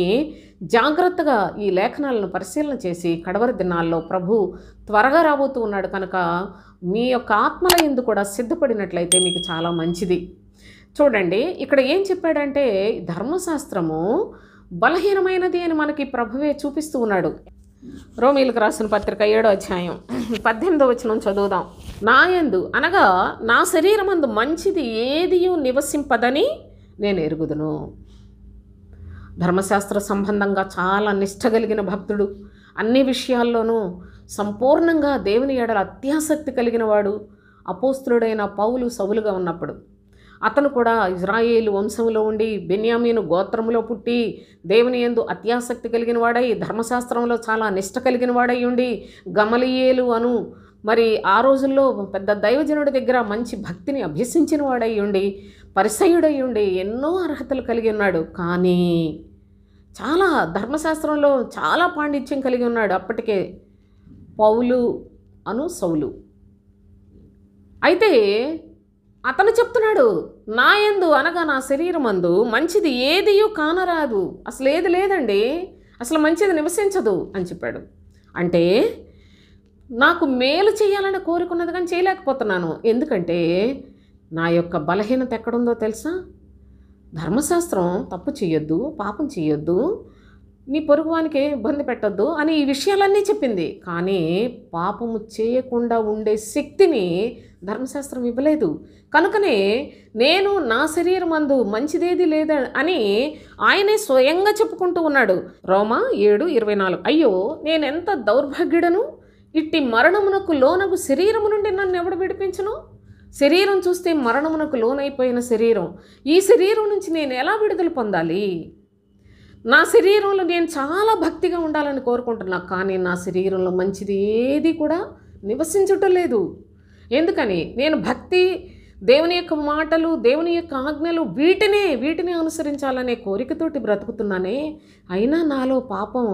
జాగ్రత్తగా ఈ లేఖనాలను పరిశీలన చేసి కడవరి దినాల్లో ప్రభు త్వరగా రాబోతూ ఉన్నాడు కనుక మీ యొక్క ఆత్మల యందు కూడా సిద్ధపడినట్లయితే మీకు చాలా మంచిది. చూడండి, ఇక్కడ ఏం చెప్పాడంటే ధర్మశాస్త్రము బలహీనమైనది అని మనకి ప్రభువే చూపిస్తూ ఉన్నాడు. రోమీలకు రాసిన పత్రిక 7వ అధ్యాయం 18వ వచనం చదువుదాం. నా యందు అనగా నా శరీరమందు మంచిది ఏదియూ నివసింపదని నేను ఎరుగుదును. ధర్మశాస్త్ర సంబంధంగా చాలా నిష్ఠ కలిగిన భక్తుడు, అన్ని విషయాల్లోనూ సంపూర్ణంగా దేవుని ఎడల అత్యాసక్తి కలిగిన వాడు అపోస్తులుడైన పౌలు సౌలుగా ఉన్నప్పుడు అతను కూడా ఇజ్రాయేలు వంశంలో ఉండి బెన్యామీను గోత్రములో పుట్టి దేవుని యందు అత్యాసక్తి కలిగిన వాడై ధర్మశాస్త్రంలో చాలా నిష్ఠ కలిగిన వాడై ఉండి గమలీయేలు అను మరి ఆ రోజుల్లో పెద్ద దైవజనుడి దగ్గర మంచి భక్తిని అభ్యసించిన వాడై ఉండి పరిసయుడై ఉండి ఎన్నో అర్హతలు కలిగి ఉన్నాడు. కానీ చాలా ధర్మశాస్త్రంలో చాలా పాండిత్యం కలిగి ఉన్నాడు అప్పటికే పౌలు అను సౌలు. అయితే అతను చెప్తున్నాడు, నా యందు అనగా నా శరీరమందు మంచిది ఏదియూ కానరాదు, అసలు ఏది లేదండి, అసలు మంచిది నివసించదు అని చెప్పాడు. అంటే నాకు మేలు చేయాలని కోరుకున్నది కానీ చేయలేకపోతున్నాను. ఎందుకంటే నా యొక్క బలహీనత ఎక్కడుందో తెలుసా? ధర్మశాస్త్రం తప్పు చేయొద్దు, పాపం చేయొద్దు, నీ పొరుగువానికి ఇబ్బంది పెట్టొద్దు అని ఈ విషయాలన్నీ చెప్పింది. కానీ పాపము చేయకుండా ఉండే శక్తిని ధర్మశాస్త్రం ఇవ్వలేదు. కనుకనే నేను నా శరీరమందు మంచిదేది లేదా అని ఆయనే స్వయంగా చెప్పుకుంటూ ఉన్నాడు. రోమా 7:24. అయ్యో నేనెంత దౌర్భాగ్యుడను, ఇట్టి మరణమునకు లోనగు శరీరము నుండి నన్ను ఎవడు విడిపించును? శరీరం చూస్తే మరణమునకు లోనైపోయిన శరీరం, ఈ శరీరం నుంచి నేను ఎలా విడుదల పొందాలి? నా శరీరంలో నేను చాలా భక్తిగా ఉండాలని కోరుకుంటున్నా, కానీ నా శరీరంలో మంచిది ఏది కూడా నివసించటం లేదు. ఎందుకని? నేను భక్తి, దేవుని యొక్క మాటలు, దేవుని యొక్క ఆజ్ఞలు వీటిని అనుసరించాలనే కోరికతోటి బ్రతుకుతున్నానే, అయినా నాలో పాపం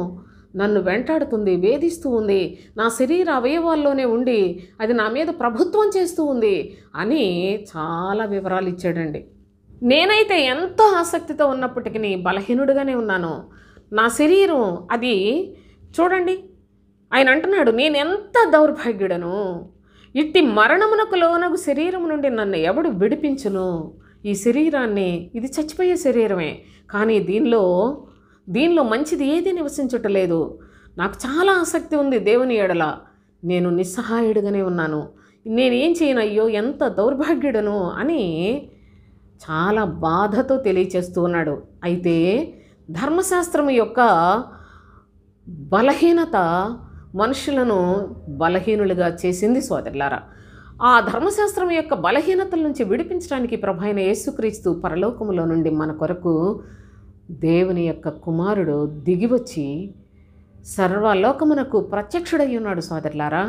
నన్ను వెంటాడుతుంది, వేధిస్తూ ఉంది, నా శరీర అవయవాల్లోనే ఉండి అది నా మీద ప్రభుత్వం చేస్తూ ఉంది అని చాలా వివరాలు ఇచ్చాడండి. నేనైతే ఎంతో ఆసక్తితో ఉన్నప్పటికీ బలహీనుడిగానే ఉన్నాను. నా శరీరం అది చూడండి, ఆయన అంటున్నాడు, నేను ఎంత దౌర్భాగ్యుడను, ఇట్టి మరణమునకు లోనగు శరీరం నుండి నన్ను ఎవడు విడిపించును? ఈ శరీరాన్ని, ఇది చచ్చిపోయే శరీరమే, కానీ దీనిలో మంచిది ఏది నివసించటలేదు. నాకు చాలా ఆసక్తి ఉంది దేవుని ఎడల, నేను నిస్సహాయుడిగానే ఉన్నాను, నేనేం చేయను, అయ్యో ఎంత దౌర్భాగ్యుడను అని చాలా బాధతో తెలియచేస్తూ ఉన్నాడు. అయితే ధర్మశాస్త్రం యొక్క బలహీనత మనుషులను బలహీనులుగా చేసింది సోదరులారా. ఆ ధర్మశాస్త్రం యొక్క బలహీనతల నుంచి విడిపించడానికి ప్రభు అయిన యేసుక్రీస్తు పరలోకములో నుండి మన కొరకు దేవుని యొక్క కుమారుడు దిగివచ్చి సర్వలోకమునకు ప్రత్యక్షుడై ఉన్నాడు సోదరులారా.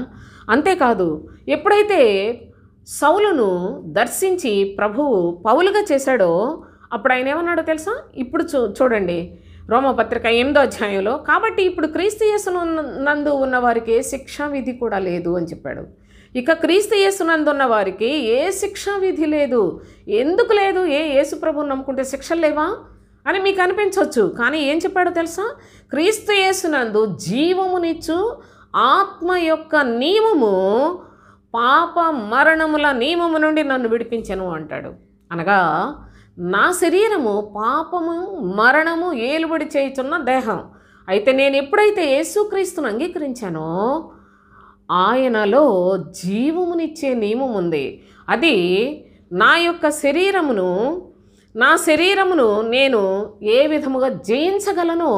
అంతేకాదు, ఎప్పుడైతే సౌలును దర్శించి ప్రభువు పౌలుగా చేశాడో అప్పుడు ఆయన ఏమన్నాడో తెలుసా? ఇప్పుడు చూడండి, రోమపత్రిక 8వ అధ్యాయంలో, కాబట్టి ఇప్పుడు క్రీస్తు యేసునందు ఉన్నవారికి శిక్షా విధి కూడా లేదు అని చెప్పాడు. ఇక క్రీస్తు యేసునందు ఉన్న వారికి ఏ శిక్షా విధి లేదు. ఎందుకు లేదు? యేసు ప్రభువుని నమ్ముకుంటే శిక్షలు లేవా అని మీకు అనిపించవచ్చు. కానీ ఏం చెప్పాడో తెలుసా? క్రీస్తు యేసునందు జీవమునిచ్చు ఆత్మ యొక్క నియమము పాప మరణముల నియమము నుండి నన్ను విడిపించెను అంటాడు. అనగా నా శరీరము పాపము మరణము ఏలుబడి చేయుచున్న దేహం. అయితే నేను ఎప్పుడైతే యేసుక్రీస్తును అంగీకరించానో ఆయనలో జీవమునిచ్చే నియమం ఉంది. అది నా యొక్క శరీరమును నేను ఏ విధముగా జయించగలనో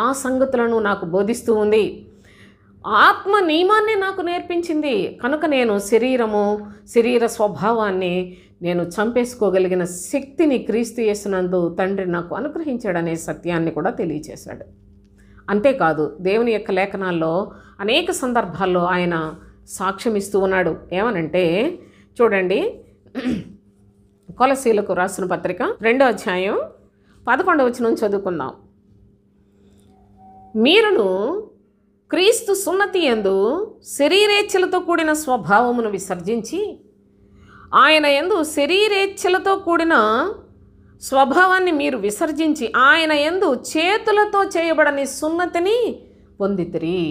ఆ సంగతులను నాకు బోధిస్తూ ఉంది. ఆత్మ నియమాన్ని నాకు నేర్పించింది. కనుక నేను శరీర స్వభావాన్ని నేను చంపేసుకోగలిగిన శక్తిని క్రీస్తు యేసునందు తండ్రి నాకు అనుగ్రహించాడనే సత్యాన్ని కూడా తెలియచేశాడు. అంతేకాదు దేవుని యొక్క లేఖనాల్లో అనేక సందర్భాల్లో ఆయన సాక్ష్యం ఇస్తూ ఉన్నాడు. ఏమనంటే చూడండి, కొలసీలకు రాసిన పత్రిక 2వ అధ్యాయం 11వ వచనం చదువుకుందాం. మీరును క్రీస్తు సున్నతి యందు శరీరేచ్ఛలతో కూడిన స్వభావమును విసర్జించి ఆయన యందు శరీరేచ్ఛలతో కూడిన స్వభావాన్ని మీరు విసర్జించి ఆయన యందు చేతులతో చేయబడని సున్నతిని పొందితిరి.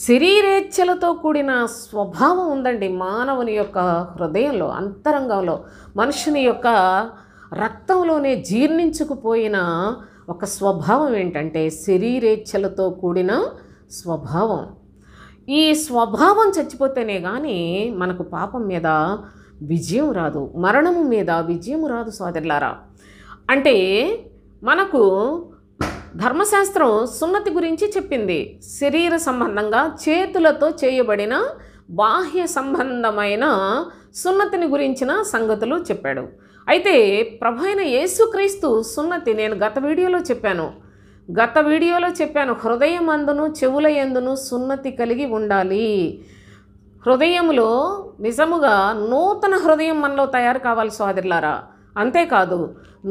శరీరేచ్ఛలతో కూడిన స్వభావం ఉందండి మానవుని యొక్క హృదయంలో, అంతరంగంలో, మనుషుని యొక్క రక్తంలోనే జీర్ణించుకుపోయిన ఒక స్వభావం ఏంటంటే శరీరేచ్ఛలతో కూడిన స్వభావం. ఈ స్వభావం చచ్చిపోతేనే కానీ మనకు పాపం మీద విజయం రాదు, మరణము మీద విజయం రాదు సోదరులారా. అంటే మనకు ధర్మశాస్త్రం సున్నతి గురించి చెప్పింది. శరీర సంబంధంగా చేతులతో చేయబడిన బాహ్య సంబంధమైన సున్నతిని గురించిన సంగతులు చెప్పాడు. అయితే ప్రభు అయిన యేసుక్రీస్తు సున్నతి నేను గత వీడియోలో చెప్పాను. హృదయమందును చెవుల యందును సున్నతి కలిగి ఉండాలి. హృదయంలో నిజముగా నూతన హృదయం మనలో తయారు కావాలి సోదరులారా. అంతేకాదు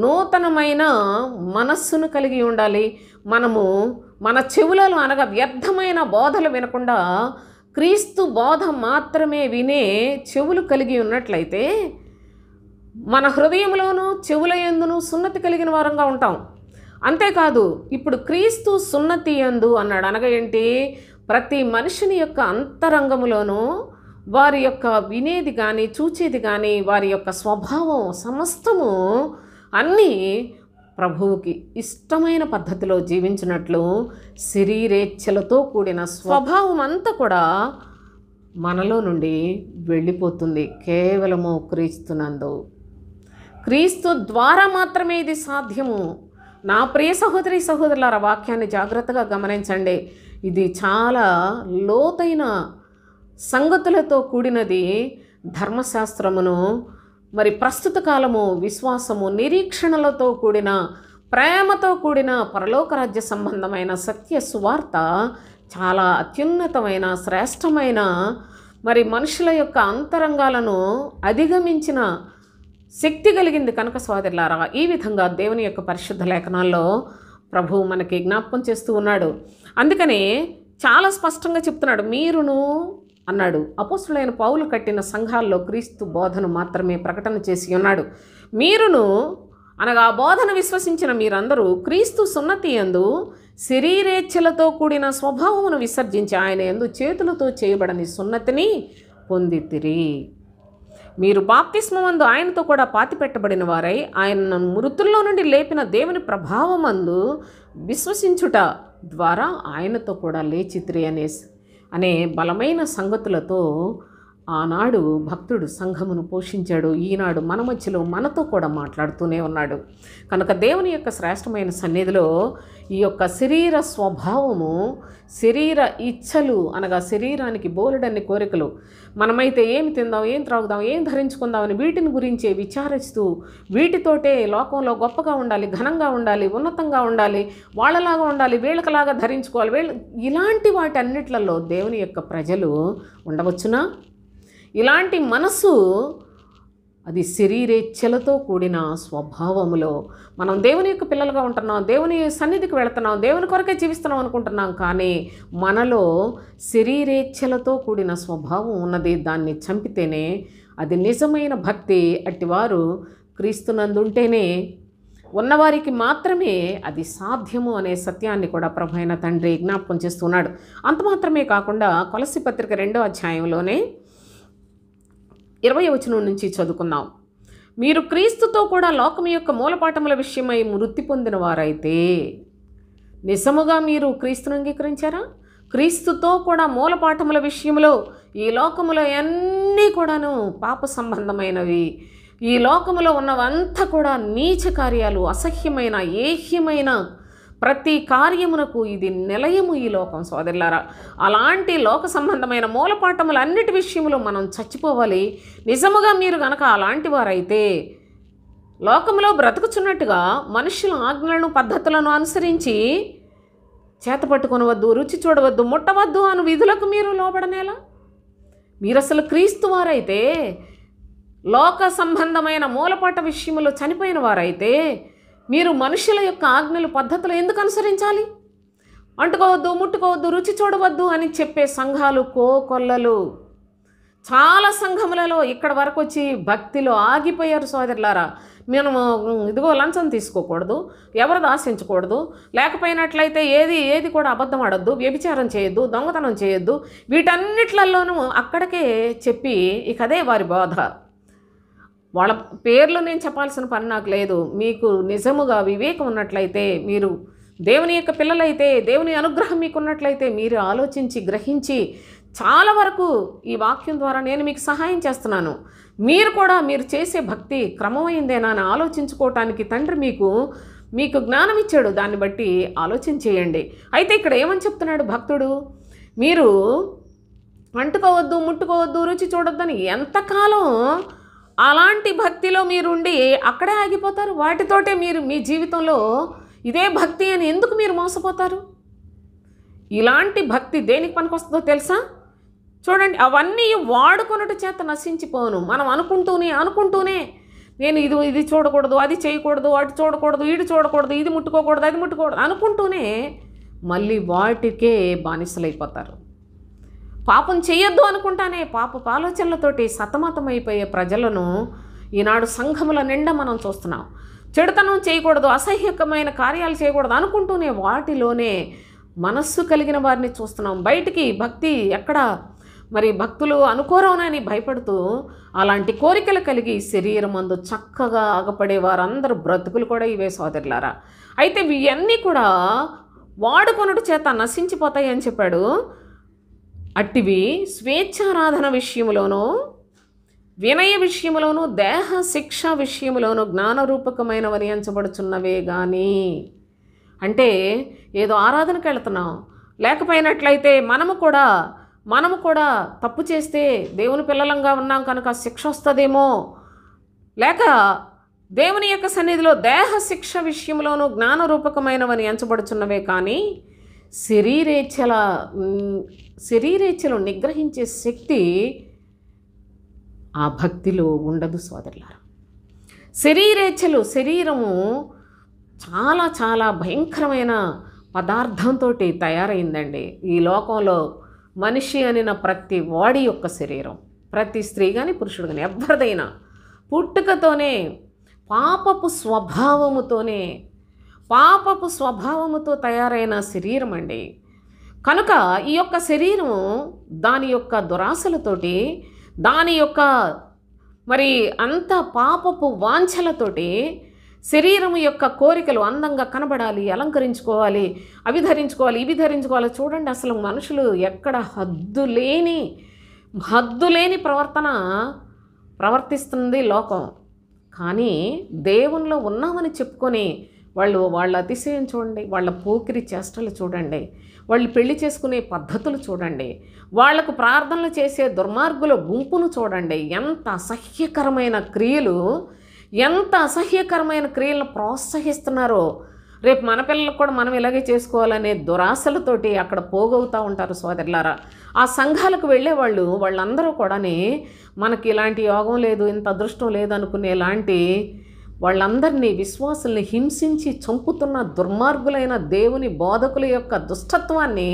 నూతనమైన మనస్సును కలిగి ఉండాలి. మనము మన చెవులలో అనగా వ్యర్థమైన బోధలు వినకుండా క్రీస్తు బోధ మాత్రమే వినే చెవులు కలిగి ఉన్నట్లయితే మన హృదయంలోనూ చెవుల యందును సున్నతి కలిగిన వారంగా ఉంటాం. అంతేకాదు ఇప్పుడు క్రీస్తు సున్నతి యందు అన్నాడు. అనగా ఏంటి? ప్రతి మనిషిని యొక్క అంతరంగములోనూ వారి యొక్క వినేది కానీ చూచేది కానీ వారి యొక్క స్వభావం సమస్తము అన్నీ ప్రభువుకి ఇష్టమైన పద్ధతిలో జీవించినట్లు శరీరేచ్ఛలతో కూడిన స్వభావం అంతా కూడా మనలో నుండి వెళ్ళిపోతుంది. కేవలము క్రీస్తునందు, క్రీస్తు ద్వారా మాత్రమే ఇది సాధ్యము. నా ప్రియ సహోదరి సహోదరులారా, వాక్యాన్ని జాగ్రత్తగా గమనించండి. ఇది చాలా లోతైన సంగతులతో కూడినది. ధర్మశాస్త్రమును మరి ప్రస్తుత కాలము విశ్వాసము నిరీక్షణలతో కూడిన ప్రేమతో కూడిన పరలోక రాజ్య సంబంధమైన సత్య సువార్త చాలా అత్యున్నతమైన శ్రేష్టమైన మరి మనుషుల యొక్క అంతరంగాలను అధిగమించిన శక్తి కలిగింది కనుక సోదరులారా, ఈ విధంగా దేవుని యొక్క పరిశుద్ధ లేఖనాల్లో ప్రభువు మనకి జ్ఞాపకం చేస్తూ ఉన్నాడు. అందుకనే చాలా స్పష్టంగా చెప్తున్నాడు. మీరును అన్నాడు. అపోస్తులైన పౌలు కట్టిన సంఘాల్లో క్రీస్తు బోధను మాత్రమే ప్రకటన చేసి ఉన్నాడు. మీరును అనగా బోధన విశ్వసించిన మీరందరూ క్రీస్తు సున్నతి యందు శరీరేచ్ఛలతో కూడిన స్వభావమును విసర్జించి ఆయన యందు చేతులతో చేయబడని సున్నతిని పొందితిరి. మీరు బాప్తిస్మమందు ఆయనతో కూడా పాతిపెట్టబడిన వారై ఆయన మృతుల్లో నుండి లేపిన దేవుని ప్రభావమందు విశ్వసించుట ద్వారా ఆయనతో కూడా లేచితిరి అనే బలమైన సంగతులతో ఆనాడు భక్తుడు సంఘమును పోషించాడు. ఈనాడు మన మధ్యలో మనతో కూడా మాట్లాడుతూనే ఉన్నాడు. కనుక దేవుని యొక్క శ్రేష్టమైన సన్నిధిలో ఈ యొక్క శరీర స్వభావము, శరీర ఇచ్ఛలు అనగా శరీరానికి బోలెడన్ని కోరికలు, మనమైతే ఏమి తిందాం, ఏం త్రాగుదాం, ఏం ధరించుకుందామని వీటిని గురించే విచారిస్తూ వీటితోటే లోకంలో గొప్పగా ఉండాలి, ఘనంగా ఉండాలి, ఉన్నతంగా ఉండాలి, వాళ్ళలాగా ఉండాలి, వీళ్ళకలాగా ధరించుకోవాలి, ఇలాంటి వాటి అన్నిట్లలో దేవుని యొక్క ప్రజలు ఉండవచ్చునా? ఇలాంటి మనసు అది శరీరేచ్ఛలతో కూడిన స్వభావములో మనం దేవుని యొక్క పిల్లలుగా ఉంటున్నాం, దేవుని సన్నిధికి వెళుతున్నాం, దేవుని కొరకే జీవిస్తున్నాం అనుకుంటున్నాం. కానీ మనలో శరీరేచ్ఛలతో కూడిన స్వభావం ఉన్నది. దాన్ని చంపితేనే అది నిజమైన భక్తి. అట్టివారు క్రీస్తునందుంటేనే ఉన్నవారికి మాత్రమే అది సాధ్యము అనే సత్యాన్ని కూడా ప్రభు అయిన తండ్రి జ్ఞాపకం చేస్తున్నాడు. అంత మాత్రమే కాకుండా కొలస్సీ పత్రిక 2వ అధ్యాయంలోనే 20వ వచనం నుంచి చదువుకుందాం. మీరు క్రీస్తుతో కూడా లోకం యొక్క మూలపాఠముల విషయమై మృతి పొందిన వారైతే, నిజముగా మీరు క్రీస్తును అంగీకరించారా? క్రీస్తుతో కూడా మూలపాఠముల విషయంలో ఈ లోకములో అన్నీ కూడాను పాప సంబంధమైనవి, ఈ లోకములో ఉన్నవంతా కూడా నీచ కార్యాలు, అసహ్యమైన ఏహ్యమైన ప్రతి కార్యమునకు ఇది నిలయము ఈ లోకం సోదరులారా. అలాంటి లోక సంబంధమైన మూలపాఠములు అన్నిటి విషయంలో మనం చచ్చిపోవాలి. నిజముగా మీరు గనక అలాంటి వారైతే లోకంలో బ్రతుకుచున్నట్టుగా మనుషుల ఆజ్ఞలను పద్ధతులను అనుసరించి చేత పట్టుకొనవద్దు, రుచి చూడవద్దు, ముట్టవద్దు అను విధులకు మీరు లోబడనేలా? మీరు అసలు క్రీస్తు వారైతే, లోక సంబంధమైన మూలపాట విషయంలో చనిపోయిన వారైతే మీరు మనుషుల యొక్క ఆజ్ఞలు పద్ధతులు ఎందుకు అనుసరించాలి? అంటుకోవద్దు, ముట్టుకోవద్దు, రుచి చూడవద్దు అని చెప్పే సంఘాలు కోకొల్లలు. చాలా సంఘములలో ఇక్కడ వరకు వచ్చి భక్తిలో ఆగిపోయారు సోదరులారా. మనము ఇదిగో లంచం తీసుకోకూడదు, ఎవరిది ఆశించకూడదు, లేకపోయినట్లయితే ఏది కూడా అబద్ధం ఆడొద్దు, వ్యభిచారం చేయొద్దు, దొంగతనం చేయొద్దు, వీటన్నిట్లలోనూ అక్కడికే చెప్పి ఇక అదే వారి బోధ. వాళ్ళ పేర్లు నేను చెప్పాల్సిన పని నాకు లేదు. మీకు నిజముగా వివేకం ఉన్నట్లయితే, మీరు దేవుని యొక్క పిల్లలైతే, దేవుని అనుగ్రహం మీకున్నట్లయితే మీరు ఆలోచించి గ్రహించి చాలా వరకు ఈ వాక్యం ద్వారా నేను మీకు సహాయం చేస్తున్నాను. మీరు కూడా మీరు చేసే భక్తి క్రమమైందేనా అని ఆలోచించుకోవటానికి తండ్రి మీకు జ్ఞానం ఇచ్చాడు. దాన్ని బట్టి ఆలోచన చేయండి. అయితే ఇక్కడ ఏమని చెప్తున్నాడు భక్తుడు? మీరు అంటుకోవద్దు, ముట్టుకోవద్దు, రుచి చూడొద్దని ఎంతకాలం అలాంటి భక్తిలో మీరుండి అక్కడే ఆగిపోతారు? వాటితోటే మీరు మీ జీవితంలో ఇదే భక్తి అని ఎందుకు మీరు మోసపోతారు? ఇలాంటి భక్తి దేనికి పనికొస్తుందో తెలుసా? చూడండి, అవన్నీ వాడుకొనుట చేత నశించిపోను. మనం అనుకుంటూనే నేను ఇది చూడకూడదు, అది చేయకూడదు, అటు చూడకూడదు, ఇటు చూడకూడదు, ఇది ముట్టుకోకూడదు, అది ముట్టుకోకూడదు అనుకుంటూనే మళ్ళీ వాటికే బానిసలైపోతారు. పాపం చేయొద్దు అనుకుంటానే పాపపు ఆలోచనలతోటి సతమతమైపోయే ప్రజలను ఈనాడు సంఘముల నిండా మనం చూస్తున్నాం. చెడుతనం చేయకూడదు, అసహ్యకమైన కార్యాలు చేయకూడదు అనుకుంటూనే వాటిలోనే మనస్సు కలిగిన వారిని చూస్తున్నాం. బయటికి భక్తి ఎక్కడ మరి భక్తులు అనుకోరవునని భయపడుతూ అలాంటి కోరికలు కలిగి శరీరం అందు చక్కగా ఆగపడే వారందరూ బ్రతుకులు కూడా ఇవే సోదరులారా. అయితే ఇవన్నీ కూడా వాడుకొనుట చేత నశించిపోతాయి అని చెప్పాడు. అట్టివి స్వేచ్ఛారాధన విషయములోనూ, వినయ విషయములోనూ, దేహ శిక్ష విషయములోనూ జ్ఞానరూపకమైనవని ఎంచబడుచున్నవే కానీ, అంటే ఏదో ఆరాధనకు వెళుతున్నాం, లేకపోయినట్లయితే మనము కూడా తప్పు చేస్తే దేవుని పిల్లలంగా ఉన్నాం కనుక శిక్ష వస్తుందేమో, లేక దేవుని యొక్క సన్నిధిలో దేహ శిక్ష విషయంలోనూ జ్ఞానరూపకమైనవని ఎంచబడుచున్నవే కానీ శరీరేచ్ఛలు నిగ్రహించే శక్తి ఆ భక్తిలో ఉండదు సోదరులారా. శరీరము చాలా చాలా భయంకరమైన పదార్థంతో తయారైందండి. ఈ లోకంలో మనిషి అనిన ప్రతి వాడి యొక్క శరీరం, ప్రతి స్త్రీ కానీ పురుషుడు కానీ ఎవరిదైనా పుట్టుకతోనే పాపపు స్వభావముతో తయారైన శరీరం అండి. కనుక ఈ యొక్క శరీరం దాని యొక్క దురాశలతోటి, దాని యొక్క మరి అంత పాపపు వాంఛలతోటి, శరీరము యొక్క కోరికలు అందంగా కనబడాలి, అలంకరించుకోవాలి, అవి ధరించుకోవాలి, ఇవి ధరించుకోవాలి. చూడండి, అసలు మనుషులు ఎక్కడ హద్దులేని ప్రవర్తిస్తుంది లోకం. కానీ దేవునిలో ఉన్నామని చెప్పుకొని వాళ్ళ అతిశయం చూడండి, వాళ్ళ పోకిరి చేష్టలు చూడండి, వాళ్ళు పెళ్లి చేసుకునే పద్ధతులు చూడండి, వాళ్లకు ప్రార్థనలు చేసే దుర్మార్గుల గుంపును చూడండి. ఎంత అసహ్యకరమైన క్రియలను ప్రోత్సహిస్తున్నారో. రేపు మన పిల్లలకు కూడా మనం ఇలాగే చేసుకోవాలనే దురాశలతోటి అక్కడ పోగవుతూ ఉంటారు సోదరులారా. ఆ సంఘాలకు వాళ్ళందరూ కూడా మనకి ఇలాంటి యోగం లేదు, ఇంత అదృష్టం లేదు అనుకునేలాంటి వాళ్ళందరినీ, విశ్వాసుల్ని హింసించి చంపుతున్న దుర్మార్గులైన దేవుని బోధకుల యొక్క దుష్టత్వాన్ని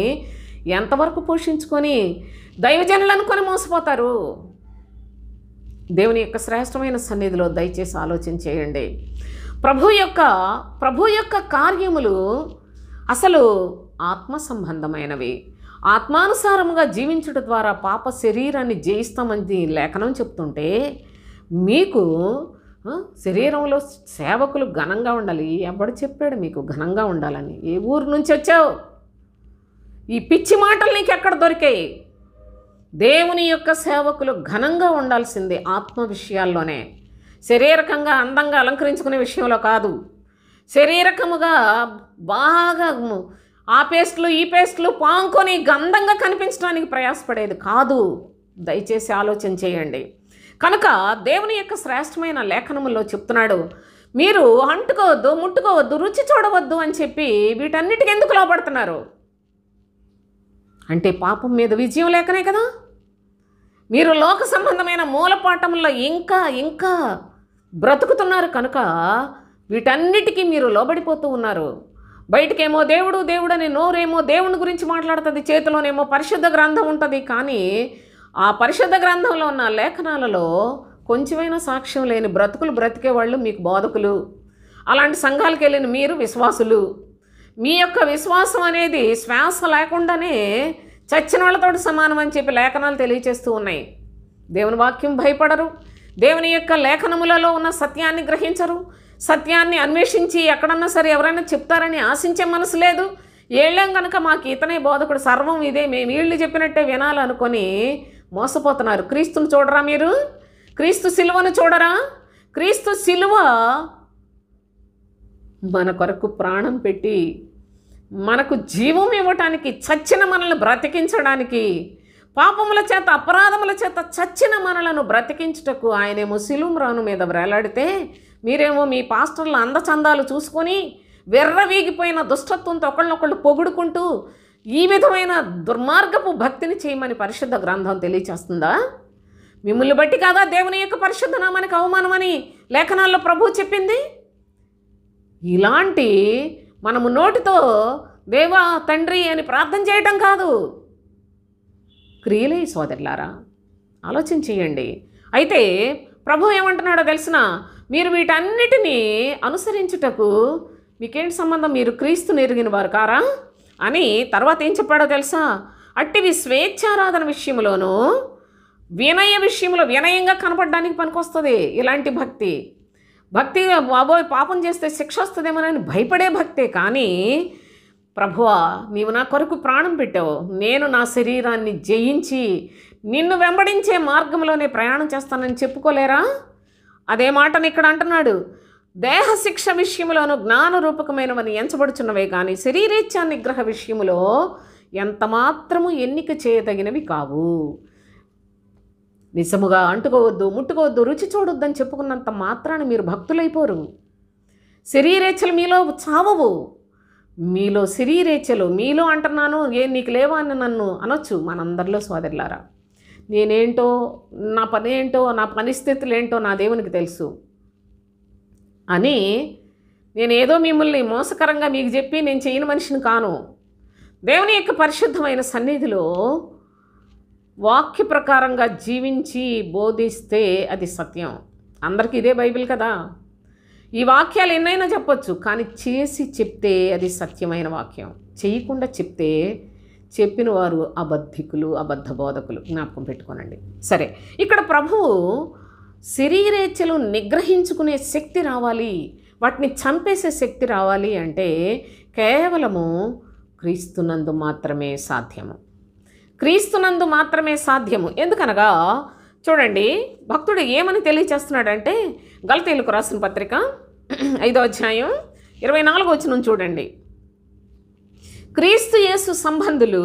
ఎంతవరకు పోషించుకొని దైవజనులు అనుకొని మోసపోతారు? దేవుని యొక్క శ్రేష్టమైన సన్నిధిలో దయచేసి ఆలోచన చేయండి. ప్రభు యొక్క కార్యములు అసలు ఆత్మ సంబంధమైనవి. ఆత్మానుసారముగా జీవించుట ద్వారా పాప శరీరాన్ని జయిస్తామని లేఖనం చెప్తుంటే, మీకు శరీరంలో సేవకులు ఘనంగా ఉండాలి. ఎవడు చెప్పాడు మీకు ఘనంగా ఉండాలని? ఏ ఊరు నుంచి వచ్చావు? ఈ పిచ్చి మాటలు నీకు ఎక్కడ దొరికాయి? దేవుని యొక్క సేవకులు ఘనంగా ఉండాల్సిందే ఆత్మ విషయాల్లోనే, శరీరకంగా అందంగా అలంకరించుకునే విషయంలో కాదు. శరీరకముగా బాగా ఆ పేస్టులు ఈ పేస్టులు పాంకొని గంధంగా కనిపించడానికి ప్రయాసపడేది కాదు. దయచేసి ఆలోచన చేయండి. కనుక దేవుని యొక్క శ్రేష్టమైన లేఖనములో చెప్తున్నాడు, మీరు అంటుకోవద్దు, ముట్టుకోవద్దు, రుచి చూడవద్దు అని చెప్పి వీటన్నిటికి ఎందుకు లోపడుతున్నారు? అంటే పాపం మీద విజయం లేకనే కదా. మీరు లోక సంబంధమైన మూలపాఠంలో ఇంకా బ్రతుకుతున్నారు కనుక వీటన్నిటికీ మీరు లోబడిపోతూ ఉన్నారు. బయటకేమో దేవుడు దేవుడు అని నోరేమో దేవుని గురించి మాట్లాడుతుంది, చేతిలోనేమో పరిశుద్ధ గ్రంథం ఉంటుంది. కానీ ఆ పరిశుద్ధ గ్రంథంలో ఉన్న లేఖనాలలో కొంచెమైనా సాక్ష్యం లేని బ్రతుకులు బ్రతికేవాళ్ళు మీకు బోధకులు. అలాంటి సంఘాలకు వెళ్ళిన మీరు విశ్వాసులు. మీ యొక్క విశ్వాసం అనేది శ్వాస లేకుండానే చచ్చిన వాళ్ళతో సమానం అని చెప్పి లేఖనాలు తెలియచేస్తూ ఉన్నాయి. దేవుని వాక్యం భయపడరు, దేవుని యొక్క లేఖనములలో ఉన్న సత్యాన్ని గ్రహించరు, సత్యాన్ని అన్వేషించి ఎక్కడన్నా సరే ఎవరైనా చెప్తారని ఆశించే మనసు లేదు. ఏళ్ళేం కనుక మాకు ఇతనే బోధకుడు, సర్వం ఇదే, మేము వీళ్ళు చెప్పినట్టే వినాలనుకొని మోసపోతున్నారు. క్రీస్తుని చూడరా మీరు? క్రీస్తు సిలువను చూడరా? క్రీస్తు సిలువ మన కొరకు ప్రాణం పెట్టి మనకు జీవం ఇవ్వటానికి, చచ్చిన మనల్ని బ్రతికించడానికి, పాపముల చేత అపరాధముల చేత చచ్చిన మనలను బ్రతికించుటకు ఆయనేమో సిలువ మీద వేలాడితే మీరేమో మీ పాస్టర్ల అందచందాలు చూసుకొని వెర్రవీగిపోయిన దుష్టత్వంతో ఒకళ్ళనొకళ్ళు పొగుడుకుంటూ ఈ విధమైన దుర్మార్గపు భక్తిని చేయమని పరిశుద్ధ గ్రంథం తెలియచేస్తుందా? మిమ్మల్ని బట్టి కాదా దేవుని యొక్క పరిశుద్ధ నామానికి అవమానమని లేఖనాల్లో ప్రభువు చెప్పింది? ఇలాంటి మనము నోటితో దేవా తండ్రి అని ప్రార్థన చేయటం కాదు, క్రియలే సోదరులారా. ఆలోచన చేయండి. అయితే ప్రభు ఏమంటున్నాడో తెలిసిన, మీరు వీటన్నిటినీ అనుసరించుటకు మీకేంటి సంబంధం? మీరు క్రీస్తుని ఎరిగిన వారు కారా అని తర్వాత ఏం చెప్పాడో తెలుసా? అట్టివి స్వేచ్ఛారాధన విషయంలోనూ వినయ విషయంలో వినయంగా కనపడడానికి పనికొస్తుంది ఇలాంటి భక్తి. బాబోయ్ పాపం చేస్తే శిక్ష వస్తుందేమోనని భయపడే భక్తే. కానీ ప్రభువా నీవు నా కొరకు ప్రాణం పెట్టావు, నేను నా శరీరాన్ని జయించి నిన్ను వెంబడించే మార్గంలోనే ప్రయాణం చేస్తానని చెప్పుకోలేరా? అదే మాటను ఇక్కడ అంటున్నాడు. దేహ శిక్ష విషయంలోనూ జ్ఞానరూపకమైనవని ఎంచబడుచున్నవే కానీ శరీరేచ్ఛా నిగ్రహ విషయములో ఎంత మాత్రము ఎన్నిక చేయదగినవి కావు. నిజముగా అంటుకోవద్దు, ముట్టుకోవద్దు, రుచి చూడొద్దని చెప్పుకున్నంత మాత్రాన మీరు భక్తులైపోరు. శరీరేచ్ఛలు మీలో చావవు. మీలో శరీరేచ్ఛలు మీలో అంటున్నాను, నీకు లేవా అని నన్ను అనొచ్చు మనందరిలో సోదరులారా. నేనేంటో, నా పని ఏంటో, నా పరిస్థితులు ఏంటో నా దేవునికి తెలుసు అని నేనేదో మిమ్మల్ని మోసకరంగా మీకు చెప్పి నేను చేయని మనిషిని కాను. దేవుని యొక్క పరిశుద్ధమైన సన్నిధిలో వాక్య ప్రకారంగా జీవించి బోధిస్తే అది సత్యం. అందరికీ ఇదే బైబిల్ కదా. ఈ వాక్యాలు ఎన్నైనా చెప్పొచ్చు, కానీ చేసి చెప్తే అది సత్యమైన వాక్యం. చేయకుండా చెప్తే చెప్పిన వారు అబద్ధికులు, అబద్ధ బోధకులు. జ్ఞాపకం పెట్టుకోనండి. సరే, ఇక్కడ ప్రభువు శరీరేచ్ఛలు నిగ్రహించుకునే శక్తి రావాలి, వాటిని చంపేసే శక్తి రావాలి అంటే కేవలము క్రీస్తునందు మాత్రమే సాధ్యము. క్రీస్తునందు మాత్రమే సాధ్యము. ఎందుకనగా చూడండి, భక్తుడు ఏమని తెలియచేస్తున్నాడంటే గలతీయులకు రాసిన పత్రిక 5వ అధ్యాయం 24వ వచనం చూడండి. క్రీస్తు యేసు సంబంధులు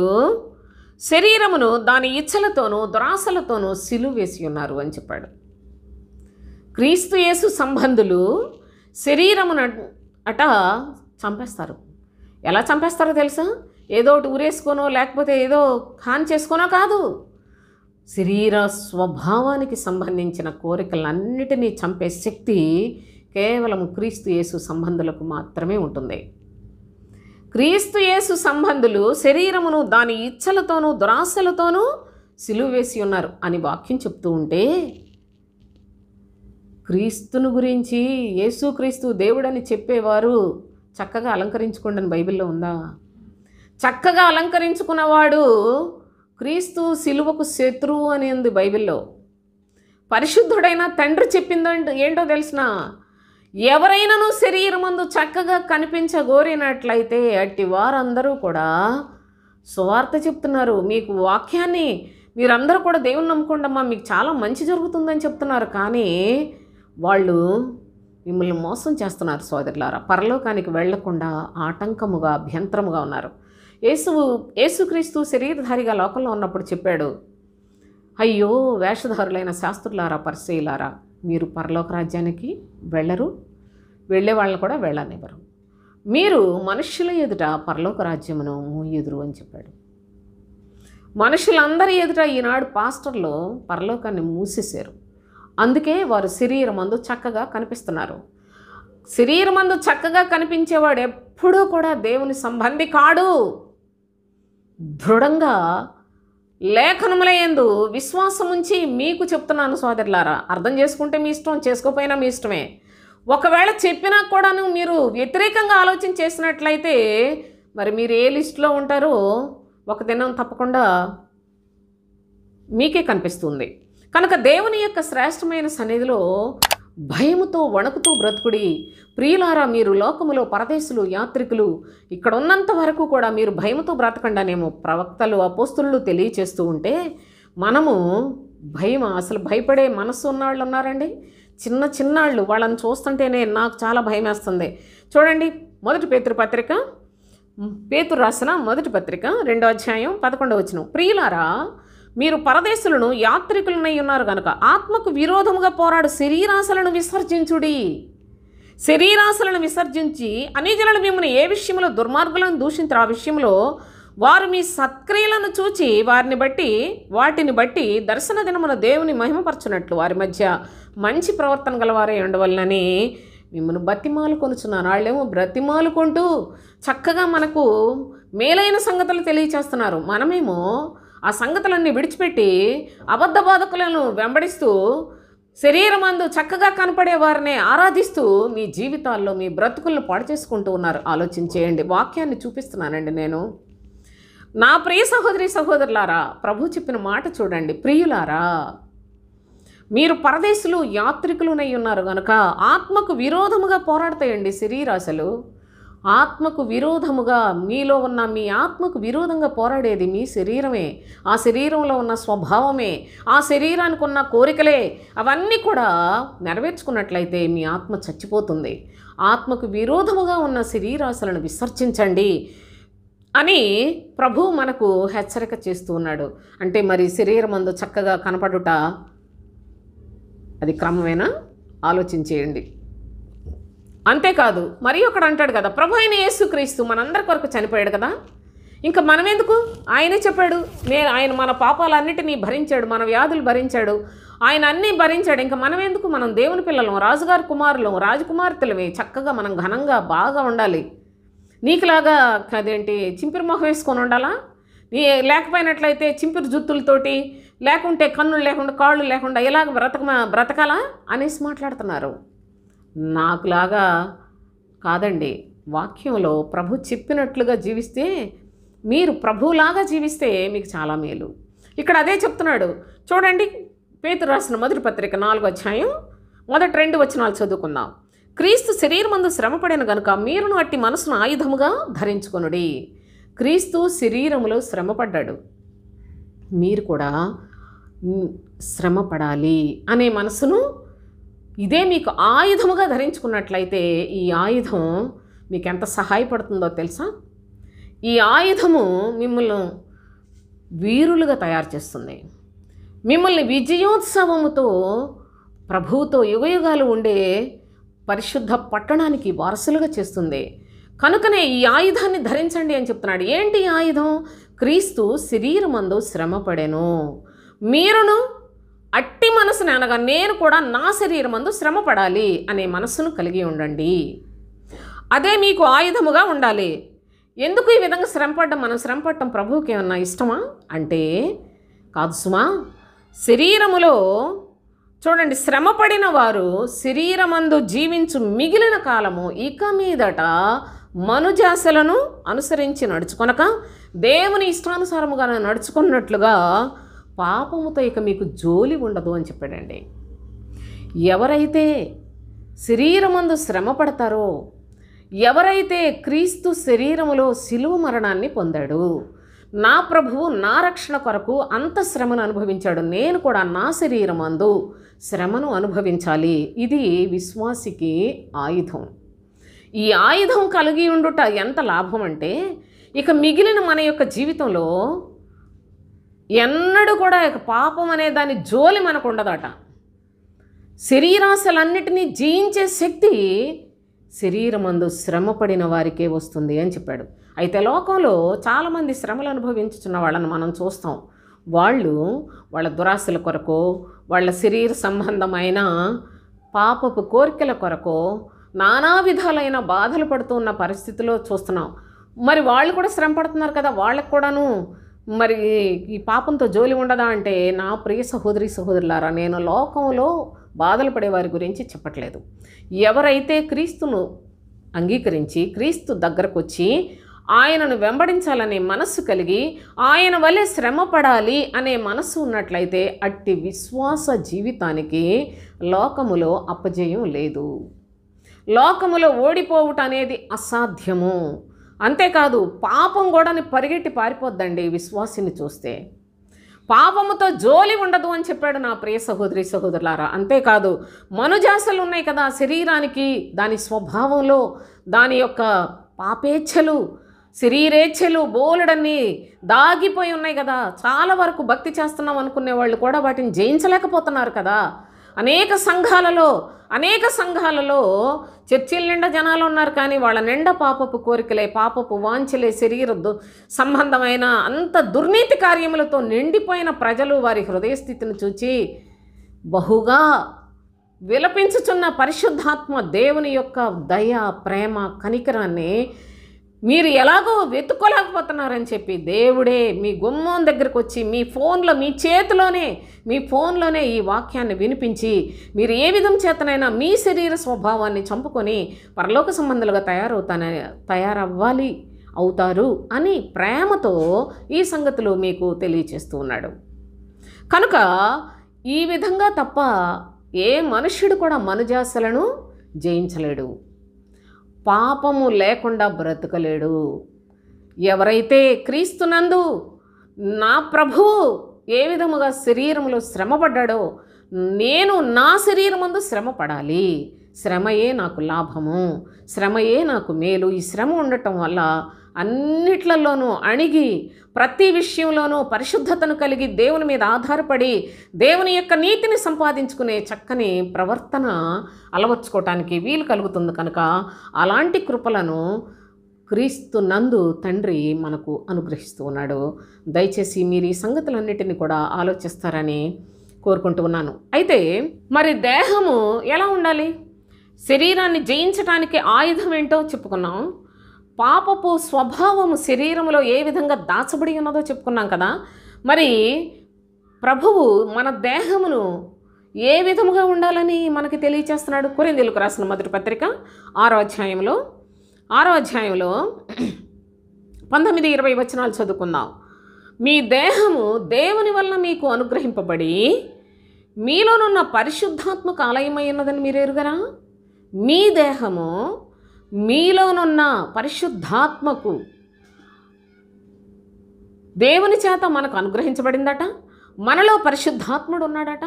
శరీరమును దాని ఇచ్చలతోనూ దురాశలతోనూ సిలువ వేసి ఉన్నారు అని చెప్పాడు. క్రీస్తు యేసు సంబంధులు శరీరమును అట చంపేస్తారు. ఎలా చంపేస్తారో తెలుసా? ఏదో ఒకటి ఊరేసుకోనో లేకపోతే ఏదో హాని చేసుకోనో కాదు. శరీర స్వభావానికి సంబంధించిన కోరికలన్నిటినీ చంపే శక్తి కేవలం క్రీస్తు యేసు సంబంధులకు మాత్రమే ఉంటుంది. క్రీస్తు యేసు సంబంధులు శరీరమును దాని ఇచ్చలతోనూ దురాశలతోనూ సిలువ వేసి ఉన్నారు అని వాక్యం చెప్తూ ఉంటే, క్రీస్తుని గురించి యేసుక్రీస్తు దేవుడని చెప్పేవారు చక్కగా అలంకరించుకోండి అని బైబిల్లో ఉందా? చక్కగా అలంకరించుకున్నవాడు క్రీస్తు సిలువకు శత్రువు అని ఉంది బైబిల్లో. పరిశుద్ధుడైన తండ్రి చెప్పిందంటే ఏంటో తెలిసిన, ఎవరైనాను శరీరమందు చక్కగా కనిపించగోరినట్లయితే అట్టి వారందరూ కూడా సువార్త చెప్తున్నారు. మీకు వాక్యాన్ని మీరందరూ కూడా దేవుని నమ్ముకోండమ్మా, మీకు చాలా మంచి జరుగుతుందని చెప్తున్నారు. కానీ వాళ్ళు మిమ్మల్ని మోసం చేస్తున్నారు సోదరులారా. పరలోకానికి వెళ్లకుండా ఆటంకముగా అభ్యంతరముగా ఉన్నారు. యేసుక్రీస్తు శరీరధారిగా లోకంలో ఉన్నప్పుడు చెప్పాడు, అయ్యో వేషధారులైన శాస్త్రులారా, పరిసయ్యులారా, మీరు పరలోక రాజ్యానికి వెళ్ళరు, వెళ్ళే వాళ్ళని కూడా వెళ్ళనివ్వరు. మీరు మనుష్యుల ఎదుట పరలోక రాజ్యమును మూయుదురు అని చెప్పాడు. మనుషులందరి ఎదుట ఈనాడు పాస్టర్లు పరలోకాన్ని మూసేశారు. అందుకే వారు శరీరమందు చక్కగా కనిపిస్తున్నారు. శరీరమందు చక్కగా కనిపించేవాడు ఎప్పుడూ కూడా దేవుని సంబంధి కాడు. దృఢంగా లేఖనముల యందు విశ్వాసం ఉంచి మీకు చెప్తున్నాను సోదరులారా. అర్థం చేసుకుంటే మీ ఇష్టం, చేసుకోకపోయినా మీ ఇష్టమే. ఒకవేళ చెప్పినా కూడాను మీరు వ్యతిరేకంగా ఆలోచన చేసినట్లయితే మరి మీరు ఏ లిస్టులో ఉంటారో ఒక దినం తప్పకుండా మీకే కనిపిస్తుంది. కనుక దేవుని యొక్క శ్రేష్టమైన సన్నిధిలో భయముతో వణుకుతూ బ్రతుకుడి. ప్రియులారా, మీరు లోకములో పరదేశులు, యాత్రికులు. ఇక్కడ ఉన్నంత వరకు కూడా మీరు భయముతో బ్రతకండానేమో ప్రవక్తలు, అపోస్తులు తెలియచేస్తూ ఉంటే మనము అసలు భయపడే మనస్సు ఉన్నవాళ్ళు ఉన్నారండి. చిన్నాళ్ళు వాళ్ళని చూస్తుంటేనే నాకు చాలా భయం వేస్తుంది. చూడండి, మొదటి పేతురు రాసిన మొదటి పత్రిక 2వ అధ్యాయం 11వ వచనం. ప్రియులారా, మీరు పరదేశులను, యాత్రికులనై ఉన్నారు కనుక ఆత్మకు విరోధముగా పోరాడు శరీరాశలను విసర్జించుడి. శరీరాశలను విసర్జించి అన్యజనులు మిమ్మల్ని ఏ విషయంలో దుర్మార్గులను దూషించారు ఆ విషయంలో వారు మీ సత్క్రియలను చూచి వాటిని బట్టి దర్శన దినమున దేవుని మహిమపరచునట్లు వారి మధ్య మంచి ప్రవర్తన గలవారే ఉండవలనని మిమ్మల్ని బతిమాలు కొనుచున్నారు. వాళ్ళేమో బ్రతిమాలుకుంటూ చక్కగా మనకు మేలైన సంగతులు తెలియచేస్తున్నారు. మనమేమో ఆ సంగతులన్నీ విడిచిపెట్టి అబద్ధ బోధకులను వెంబడిస్తూ శరీరమందు చక్కగా కనపడే వారిని ఆరాధిస్తూ మీ జీవితాల్లో మీ బ్రతుకులను పాడు చేసుకుంటూ ఉన్నారు. ఆలోచించేయండి. వాక్యాన్ని చూపిస్తున్నానండి నేను. నా ప్రియ సహోదరులారా, ప్రభు చెప్పిన మాట చూడండి. ప్రియులారా, మీరు పరదేశులు, యాత్రికులునై ఉన్నారు కనుక ఆత్మకు విరోధముగా పోరాడతాయండి శరీరాశలు. ఆత్మకు విరోధముగా, మీలో ఉన్న మీ ఆత్మకు విరోధంగా పోరాడేది మీ శరీరమే. ఆ శరీరంలో ఉన్న స్వభావమే, ఆ శరీరానికి ఉన్న కోరికలే. అవన్నీ కూడా నెరవేర్చుకున్నట్లయితే మీ ఆత్మ చచ్చిపోతుంది. ఆత్మకు విరోధముగా ఉన్న శరీరాశలను విసర్జించండి అని ప్రభు మనకు హెచ్చరిక చేస్తూ ఉన్నాడు. అంటే మరి శరీరమందు చక్కగా కనపడుట అది క్రమమేనా? ఆలోచించేయండి. అంతేకాదు, మరి ఒకడు అంటాడు కదా, ప్రభు అయిన యేసుక్రీస్తు మనందరి కొరకు చనిపోయాడు కదా, ఇంకా మనం ఎందుకు? ఆయనే చెప్పాడు, ఆయన మన పాపాలన్నిటినీ భరించాడు, మన వ్యాధులు భరించాడు, ఆయన అన్నీ భరించాడు. ఇంకా మనం ఎందుకు? మనం దేవుని పిల్లలం, రాజుగారి కుమారులం, రాజకుమార్తెలమే. చక్కగా మనం ఘనంగా బాగా ఉండాలి. నీకులాగా అదేంటి చింపిరి మొహం వేసుకొని ఉండాలా? లేకపోయినట్లయితే చింపిరి జుత్తులతోటి, లేకుంటే కన్నులు లేకుండా, కాళ్ళు లేకుండా ఇలాగ బ్రతకాలా అనేసి మాట్లాడుతున్నారు. నాకులాగా కాదండి. వాక్యంలో ప్రభు చెప్పినట్లుగా జీవిస్తే, మీరు ప్రభులాగా జీవిస్తే మీకు చాలా మేలు. ఇక్కడ అదే చెప్తున్నాడు. చూడండి, పేతురు రాసిన మొదటి పత్రిక 4వ అధ్యాయం మొదటి 2 వచనాలు చదువుకుందాం. క్రీస్తు శరీరమందు శ్రమపడిన గనుక మీరును అట్టి మనసును ఆయుధముగా ధరించుకొనుడి. క్రీస్తు శరీరములో శ్రమపడ్డాడు, మీరు కూడా శ్రమపడాలి అనే మనసును ఇదే మీకు ఆయుధముగా ధరించుకున్నట్లయితే ఈ ఆయుధం మీకు ఎంత సహాయపడుతుందో తెలుసా? ఈ ఆయుధము మిమ్మల్ని వీరులుగా తయారు చేస్తుంది. మిమ్మల్ని విజయోత్సవముతో ప్రభువుతో యుగయుగాలు ఉండే పరిశుద్ధ పట్టణానికి వారసులుగా చేస్తుంది. కనుకనే ఈ ఆయుధాన్ని ధరించండి అని చెప్తున్నాడు. ఏంటి ఆయుధం? క్రీస్తు శరీరమందు శ్రమపడెను, మీరును అట్టి మనసుని, అనగా నేను కూడా నా శరీరమందు శ్రమపడాలి అనే మనస్సును కలిగి ఉండండి. అదే మీకు ఆయుధముగా ఉండాలి. ఎందుకు ఈ విధంగా శ్రమపడ్డం? మనం శ్రమపడటం ప్రభువుకి ఏమన్నా ఇష్టమా అంటే కాదు సుమా. శరీరములో చూడండి, శ్రమపడిన వారు శరీరమందు జీవించు మిగిలిన కాలము ఇక మీదట మనుజాసలను అనుసరించి నడుచుకొనక దేవుని ఇష్టానుసారముగా నడుచుకున్నట్లుగా పాపముతో ఇక మీకు జోలి ఉండదు అని చెప్పాడండి. ఎవరైతే శరీరమందు శ్రమ పడతారో, ఎవరైతే క్రీస్తు శరీరములో శిలువ మరణాన్ని పొందాడు, నా ప్రభువు నా రక్షణ కొరకు అంత శ్రమను అనుభవించాడు, నేను కూడా నా శరీరమందు శ్రమను అనుభవించాలి. ఇది విశ్వాసికి ఆయుధం. ఈ ఆయుధం కలిగి ఉండుట ఎంత లాభం అంటే, ఇక మిగిలిన మన యొక్క జీవితంలో ఎన్నడూ కూడా ఇక పాపం అనే దాని జోలి మనకు ఉండదట. శరీరాశలన్నిటినీ జయించే శక్తి శరీరమందు శ్రమపడిన వారికే వస్తుంది అని చెప్పాడు. అయితే లోకంలో చాలామంది శ్రమలు అనుభవించుతున్న వాళ్ళని మనం చూస్తాం. వాళ్ళు వాళ్ళ దురాశల కొరకు, వాళ్ళ శరీర సంబంధమైన పాపపు కోరికల కొరకు నానా విధాలైన బాధలు పడుతున్న పరిస్థితిలో చూస్తున్నాం. మరి వాళ్ళు కూడా శ్రమ పడుతున్నారు కదా, వాళ్ళకు కూడాను మరి ఈ పాపంతో జోలి ఉండదా అంటే, నా ప్రియ సహోదరి సహోదరులారా, నేను లోకంలో బాధలు పడే వారి గురించి చెప్పట్లేదు. ఎవరైతే క్రీస్తును అంగీకరించి క్రీస్తు దగ్గరకు వచ్చి ఆయనను వెంబడించాలనే మనస్సు కలిగి ఆయన వలె శ్రమ పడాలి అనే మనస్సు ఉన్నట్లయితే అట్టి విశ్వాస జీవితానికి లోకములో అపజయం లేదు. లోకములో ఓడిపోవుట అనేది అసాధ్యము. అంతేకాదు పాపం కూడా పరిగెట్టి పారిపోద్దండి విశ్వాసిని చూస్తే. పాపముతో జోలి ఉండదు అని చెప్పాడు నా ప్రియ సహోదరి సహోదరులారా. అంతేకాదు మనుజాసలు ఉన్నాయి కదా శరీరానికి, దాని స్వభావంలో దాని యొక్క పాపేచ్ఛలు, శరీరేచ్ఛలు బోలెడన్ని దాగిపోయి ఉన్నాయి కదా. చాలా వరకు భక్తి చేస్తున్నాం అనుకునే వాళ్ళు కూడా వాటిని జయించలేకపోతున్నారు కదా. అనేక సంఘాలలో చర్చిల నిండా జనాలు ఉన్నారు, కానీ వాళ్ళ నిండా పాపపు కోరికలే, పాపపు వాంఛలే, శరీర సంబంధమైన అంత దుర్నీతి కార్యములతో నిండిపోయిన ప్రజలు వారి హృదయస్థితిని చూచి బహుగా విలపించుచున్న పరిశుద్ధాత్మ దేవుని యొక్క దయ, ప్రేమ, కనికరాన్ని మీరు ఎలాగో వెతుక్కోలేకపోతున్నారని చెప్పి దేవుడే మీ గుమ్మం దగ్గరకు వచ్చి మీ ఫోన్లో, మీ చేతిలోనే, మీ ఫోన్లోనే ఈ వాక్యాన్ని వినిపించి మీరు ఏ విధం చేతనైనా మీ శరీర స్వభావాన్ని చంపుకొని పరలోక సంబంధాలుగా తయారవ్వాలి అవుతారు అని ప్రేమతో ఈ సంగతులు మీకు తెలియచేస్తూ ఉన్నాడు. కనుక ఈ విధంగా తప్ప ఏ మనుష్యుడు కూడా మనుజాసలను జయించలేడు, పాపము లేకుండా బ్రతకలేడు. ఎవరైతే క్రీస్తునందు నా ప్రభువు ఏ విధముగా శరీరములో శ్రమపడ్డాడో నేను నా శరీరమందు శ్రమ పడాలి, శ్రమయే నాకు లాభము, శ్రమయే నాకు మేలు. ఈ శ్రమ ఉండటం వల్ల అన్నిట్లలోనూ అణిగి ప్రతి విషయంలోనూ పరిశుద్ధతను కలిగి దేవుని మీద ఆధారపడి దేవుని యొక్క నీతిని సంపాదించుకునే చక్కని ప్రవర్తన అలవర్చుకోవటానికి వీలు కలుగుతుంది. కనుక అలాంటి కృపలను క్రీస్తు నందు తండ్రి మనకు అనుగ్రహిస్తూ ఉన్నాడు. దయచేసి మీరు ఈ సంగతులన్నిటిని కూడా ఆలోచిస్తారని కోరుకుంటూ ఉన్నాను. అయితే మరి దేహము ఎలా ఉండాలి? శరీరాన్ని జయించడానికి ఆయుధం ఏంటో చెప్పుకున్నాం. పాపపు స్వభావము శరీరంలో ఏ విధంగా దాచబడి ఉన్నదో చెప్పుకున్నాం కదా. మరి ప్రభువు మన దేహమును ఏ విధముగా ఉండాలని మనకి తెలియచేస్తున్నాడు. కొరింథీయులకు రాసిన మొదటి పత్రిక 6వ అధ్యాయంలో 19-20 వచనాలు చదువుకుందాం. మీ దేహము దేవుని వలన మీకు అనుగ్రహింపబడి మీలోనున్న పరిశుద్ధాత్మక ఆలయమై ఉన్నదని మీరు ఎరుగరా? మీ దేహము మీలోనున్న పరిశుద్ధాత్మకు దేవుని చేత మనకు అనుగ్రహించబడిందట. మనలో పరిశుద్ధాత్ముడు ఉన్నాడట.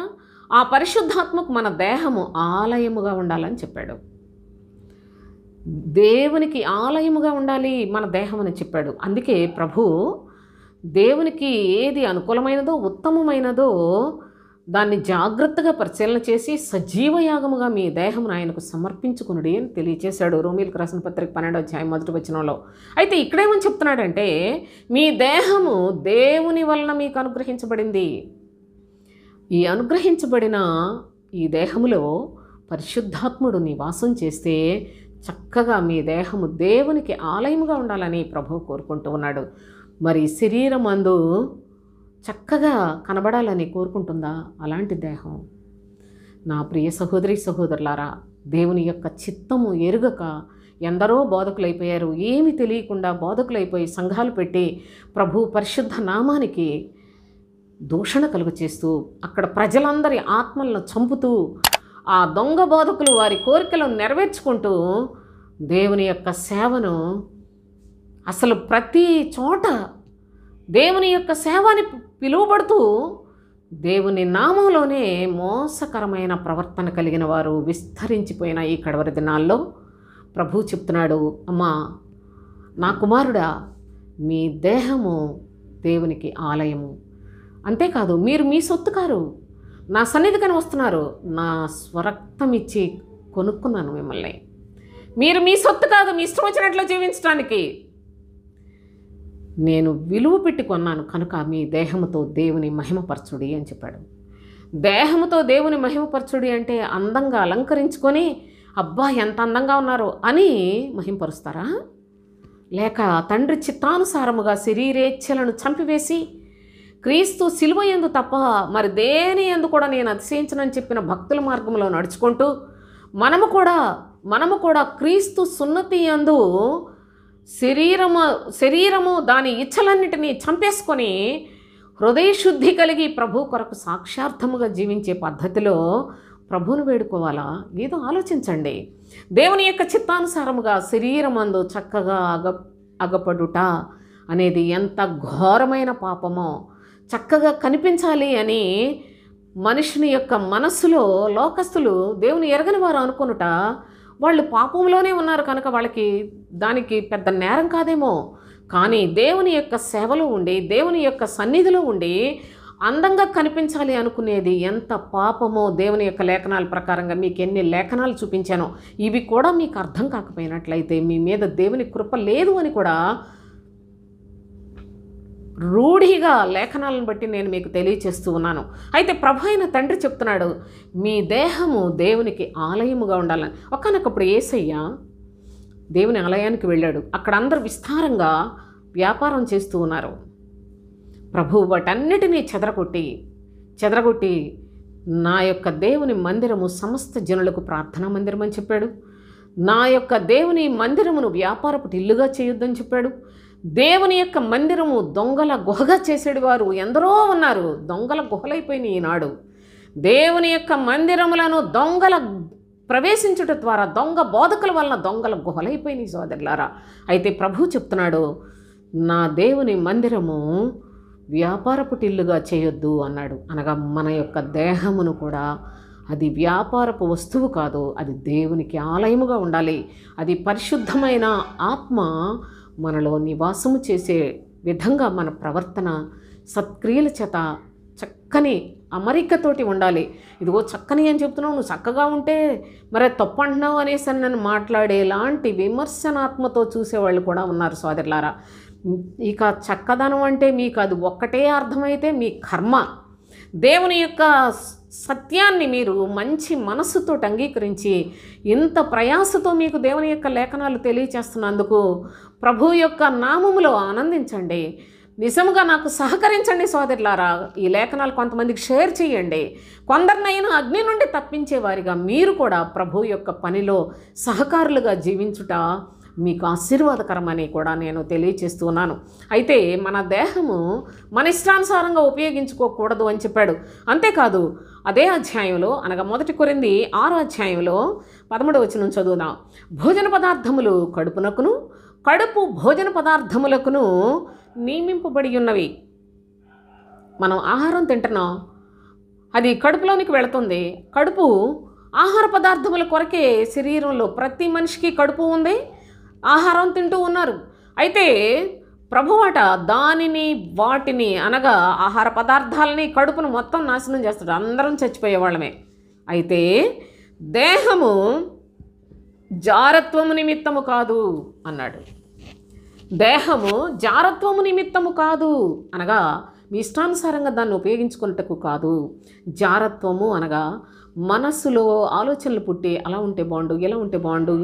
ఆ పరిశుద్ధాత్మకు మన దేహము ఆలయముగా ఉండాలని చెప్పాడు. దేవునికి ఆలయముగా ఉండాలి మన దేహం అని చెప్పాడు. అందుకే ప్రభు దేవునికి ఏది అనుకూలమైనదో ఉత్తమమైనదో దాన్ని జాగ్రత్తగా పరిశీలన చేసి సజీవయాగముగా మీ దేహమును ఆయనకు సమర్పించుకునుడి అని తెలియచేశాడు రోమీయులకు రాసిన పత్రిక 12వ అధ్యాయం 1వ వచనంలో. అయితే ఇక్కడేమని చెప్తున్నాడంటే మీ దేహము దేవుని వలన మీకు అనుగ్రహించబడింది. ఈ అనుగ్రహించబడిన ఈ దేహములో పరిశుద్ధాత్ముడు నివాసం చేస్తే చక్కగా మీ దేహము దేవునికి ఆలయముగా ఉండాలని ప్రభువు కోరుకుంటూ ఉన్నాడు. మరి శరీరం అందు చక్కగా కనబడాలని కోరుకుంటుందా అలాంటి దేహం? నా ప్రియ సహోదరి సహోదరులారా, దేవుని యొక్క చిత్తము ఎరుగక ఎందరో బోధకులైపోయారు. ఏమి తెలియకుండా బోధకులైపోయి సంఘాలు పెట్టి ప్రభు పరిశుద్ధ నామానికి దూషణ కలుగు చేస్తూ అక్కడ ప్రజలందరి ఆత్మలను చంపుతూ ఆ దొంగ బోధకులు వారి కోరికలను నెరవేర్చుకుంటూ దేవుని యొక్క సేవను అసలు ప్రతి చోట దేవుని యొక్క సేవని పిలువబడుతూ దేవుని నామంలోనే మోసకరమైన ప్రవర్తన కలిగిన వారు విస్తరించిపోయిన ఈ కడవరి దినాల్లో ప్రభు చెప్తున్నాడు, అమ్మా నా కుమారుడా, మీ దేహము దేవునికి ఆలయము. అంతేకాదు మీరు మీ సొత్తు కారు, నా సన్నిధికని వస్తున్నారు, నా స్వరక్తం ఇచ్చి కొనుక్కున్నాను మిమ్మల్ని. మీరు మీ సొత్తు కాదు మీ ఇష్టం వచ్చినట్లు జీవించడానికి నేను విలువ పెట్టి కొన్నాను కనుక మీ దేహముతో దేవుని మహిమపరచుడి అని చెప్పాడు. దేహముతో దేవుని మహిమపరచుడి అంటే అందంగా అలంకరించుకొని అబ్బా ఎంత అందంగా ఉన్నారు అని మహిమపరుస్తారా? లేక తండ్రి చిత్తానుసారముగా శరీరేచ్ఛలను చంపివేసి క్రీస్తు సిలువ యందు తప్ప మరి దేని యందు కూడా నేను అతిశయించనని చెప్పిన భక్తుల మార్గంలో నడుచుకుంటూ మనము కూడా క్రీస్తు సున్నతి యందు శరీరము దాని ఇచ్చలన్నిటినీ చంపేసుకొని హృదయశుద్ధి కలిగి ప్రభు కొరకు సాక్షార్థముగా జీవించే పద్ధతిలో ప్రభువును వేడుకోవాలా? ఏదో ఆలోచించండి. దేవుని యొక్క చిత్తానుసారముగా శరీరమందు చక్కగా అగపడుట అనేది ఎంత ఘోరమైన పాపమో, చక్కగా కనిపించాలి అని మనుషుని యొక్క మనస్సులో లోకస్తులు దేవుని ఎరగని వారు అనుకొనుట వాళ్ళు పాపంలోనే ఉన్నారు కనుక వాళ్ళకి దానికి పెద్ద నేరం కాదేమో. కానీ దేవుని యొక్క సేవలో ఉండి దేవుని యొక్క సన్నిధిలో ఉండి అందంగా కనిపించాలి అనుకునేది ఎంత పాపమో దేవుని యొక్క లేఖనాల ప్రకారంగా మీకు ఎన్ని లేఖనాలు చూపించానో ఇవి కూడా మీకు అర్థం కాకపోయినట్లయితే మీ మీద దేవుని కృప లేదు అని కూడా రూఢిగా లేఖనాలను బట్టి నేను మీకు తెలియచేస్తూ ఉన్నాను. అయితే ప్రభు అయిన తండ్రి చెప్తున్నాడు, మీ దేహము దేవునికి ఆలయముగా ఉండాలని. ఒకానొకప్పుడు యేసయ్య దేవుని ఆలయానికి వెళ్ళాడు. అక్కడ అందరూ విస్తారంగా వ్యాపారం చేస్తూ ఉన్నారు. ప్రభు వాటన్నిటినీ చెదరగొట్టి నా యొక్క దేవుని మందిరము సమస్త జనులకు ప్రార్థనా మందిరం అని చెప్పాడు. నా యొక్క దేవుని మందిరమును వ్యాపారపు ఇల్లుగా చేయొద్దని చెప్పాడు. దేవుని యొక్క మందిరము దొంగల గుహగా చేసేడు వారు ఎందరో ఉన్నారు. దొంగల గుహలైపోయినాయి ఈనాడు. దేవుని యొక్క మందిరములను దొంగల ప్రవేశించుట ద్వారా దొంగ బోధకుల వలన దొంగల గుహలైపోయినాయి సోదరులారా. అయితే ప్రభు చెప్తున్నాడు, నా దేవుని మందిరము వ్యాపారపు ఇల్లుగా చేయొద్దు అన్నాడు. అనగా మన యొక్క దేహమును కూడా అది వ్యాపారపు వస్తువు కాదు, అది దేవునికి ఆలయముగా ఉండాలి. అది పరిశుద్ధమైన ఆత్మ మనలో నివాసము చేసే విధంగా మన ప్రవర్తన సత్క్రియల చేత చక్కని అమరికతోటి ఉండాలి. ఇదిగో చక్కని అని చెప్తున్నావు, నువ్వు చక్కగా ఉంటే మరి తప్పు అంటున్నావు అనేసి నన్ను మాట్లాడేలాంటి విమర్శనాత్మతో చూసేవాళ్ళు కూడా ఉన్నారు సోదరులారా. ఇక చక్కదనం అంటే మీకు అది ఒక్కటే అర్థమైతే మీ కర్మ. దేవుని యొక్క సత్యాన్ని మీరు మంచి మనస్సుతో అంగీకరించి ఇంత ప్రయాసతో మీకు దేవుని యొక్క లేఖనాలు తెలియచేస్తున్నందుకు ప్రభు యొక్క నామములో ఆనందించండి. నిజంగా నాకు సహకరించండి సోదరులారా. ఈ లేఖనాలు కొంతమందికి షేర్ చేయండి. కొందరినైనా అగ్ని నుండి తప్పించే వారిగా మీరు కూడా ప్రభు యొక్క పనిలో సహకారులుగా జీవించుట మీకు ఆశీర్వాదకరమని కూడా నేను తెలియచేస్తున్నాను. అయితే మన దేహము మన ఇష్టానుసారంగా ఉపయోగించుకోకూడదు అని చెప్పాడు. అంతేకాదు అదే అధ్యాయంలో అనగా 1 కొరింథీ 6వ అధ్యాయంలో 13వ వచనం చదువుదాం. భోజన పదార్థములు కడుపునకును కడుపు భోజన పదార్థములకును నియమింపబడి ఉన్నవి. మనం ఆహారం తింటున్నాం, అది కడుపులోనికి వెళుతుంది. కడుపు ఆహార పదార్థముల కొరకే శరీరంలో ప్రతి మనిషికి కడుపు ఉంది, ఆహారం తింటూ ఉన్నారు. అయితే ప్రభువాట వాటిని అనగా ఆహార పదార్థాలని కడుపును మొత్తం నాశనం చేస్తాడు. అందరం చచ్చిపోయేవాళ్ళమే. అయితే దేహము జారత్వము నిమిత్తము కాదు అన్నాడు. దేహము జారత్వము నిమిత్తము కాదు అనగా మీ ఇష్టానుసారంగా దాన్ని ఉపయోగించుకున్నట్టుకు కాదు. జారత్వము అనగా మనస్సులో ఆలోచనలు పుట్టి అలా ఉంటే బాగుండు, ఇలా ఉంటే బాగుండు,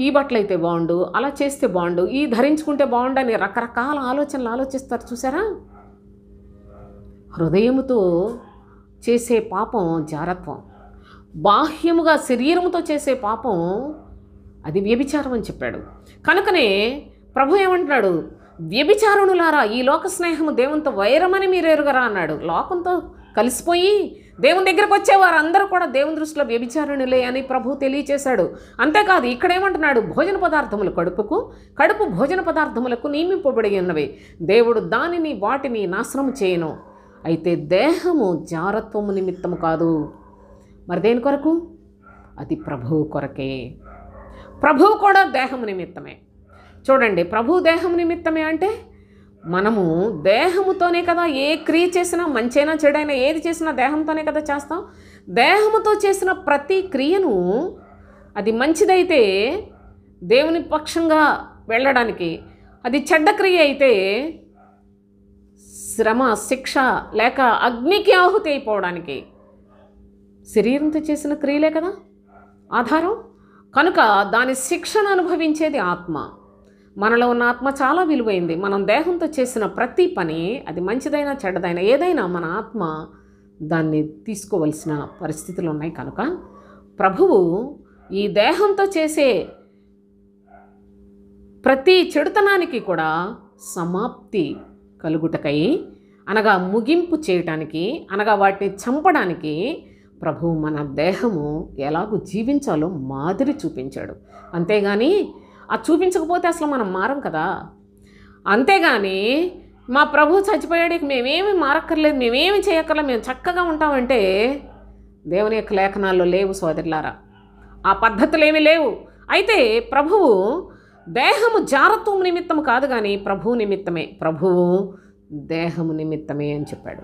ఈ బట్టలు అయితే బాగుండు, అలా చేస్తే బాగుండు, ఈ ధరించుకుంటే బాగుండు అని రకరకాల ఆలోచనలు ఆలోచిస్తారు చూసారా. హృదయముతో చేసే పాపం జారత్వం, బాహ్యముగా శరీరముతో చేసే పాపం అది వ్యభిచారం అని చెప్పాడు. కనుకనే ప్రభు ఏమంటున్నాడు, వ్యభిచారుణులారా ఈ లోక స్నేహము దేవునితో వైరమని మీరు ఎరుగరా అన్నాడు. లోకంతో కలిసిపోయి దేవుని దగ్గరకు వచ్చేవారు అందరూ కూడా దేవుని దృష్టిలో వ్యభిచారుణులే అని ప్రభు తెలియచేశాడు. అంతేకాదు ఇక్కడ ఏమంటున్నాడు, భోజన పదార్థములు కడుపు భోజన పదార్థములకు నియమింపబడి ఉన్నవి, దేవుడు వాటిని నాశనం చేయను. అయితే దేహము జారత్వము నిమిత్తము కాదు. మరి దేని కొరకు? అది ప్రభువు కొరకే. ప్రభువు కూడా దేహము నిమిత్తమే. చూడండి, ప్రభు దేహం నిమిత్తమే అంటే మనము దేహముతోనే కదా ఏ క్రియ చేసినా, మంచైనా చెడైనా ఏది చేసినా దేహంతోనే కదా చేస్తాం. దేహముతో చేసిన ప్రతి క్రియను అది మంచిదైతే దేవుని పక్షంగా వెళ్ళడానికి, అది చెడ్డ క్రియ అయితే శ్రమ, శిక్ష లేక అగ్నికి ఆహుతి అయిపోవడానికి శరీరంతో చేసిన క్రియలే కదా ఆధారం. కనుక దాని శిక్షను అనుభవించేది ఆత్మ. మనలో ఉన్న ఆత్మ చాలా విలువైంది. మనం దేహంతో చేసిన ప్రతి పని, అది మంచిదైనా చెడ్డదైనా ఏదైనా, మన ఆత్మ దాన్ని తీసుకోవలసిన పరిస్థితులు ఉన్నాయి. కనుక ప్రభువు ఈ దేహంతో చేసే ప్రతి చెడుతనానికి కూడా సమాప్తి కలుగుటకై, అనగా ముగింపు చేయటానికి, అనగా వాటిని చంపడానికి ప్రభువు మన దేహము ఎలాగూ జీవించాలో మాదిరి చూపించాడు. అంతేగాని ఆ చూపించకపోతే అసలు మనం మారం కదా. అంతేగాని మా ప్రభు చచ్చిపోయాడు, మేమేమి మారక్కర్లేదు, మేమేమి చేయక్కర్లేదు, మేము చక్కగా ఉంటామంటే దేవుని యొక్క లేఖనాల్లో లేవు సోదరులారా. ఆ పద్ధతులు ఏమీ లేవు. అయితే ప్రభువు దేహము జారత్వం నిమిత్తం కాదు కానీ ప్రభువు నిమిత్తమే, ప్రభువు దేహము నిమిత్తమే అని చెప్పాడు.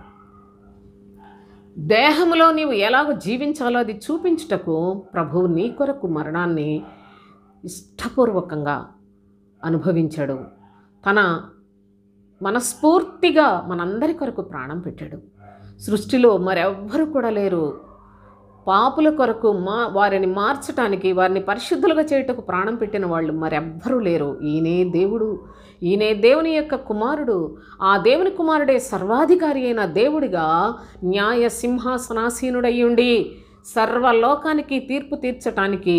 దేహములో నీవు ఎలాగో జీవించాలో అది చూపించుటకు ప్రభువు నీ కొరకు మరణాన్ని ఇష్టపూర్వకంగా అనుభవించాడు. తన మనస్ఫూర్తిగా మనందరి కొరకు ప్రాణం పెట్టాడు. సృష్టిలో మరెవ్వరూ కూడా లేరు పాపుల కొరకు వారిని మార్చటానికి, వారిని పరిశుద్ధులుగా చేయటకు ప్రాణం పెట్టిన వాళ్ళు మరెవ్వరూ లేరు. ఈయనే దేవుడు, ఈయనే దేవుని యొక్క కుమారుడు. ఆ దేవుని కుమారుడే సర్వాధికారి అయిన దేవుడిగా న్యాయ సింహాసనాసీనుడయ్యుండి సర్వలోకానికి తీర్పు తీర్చటానికి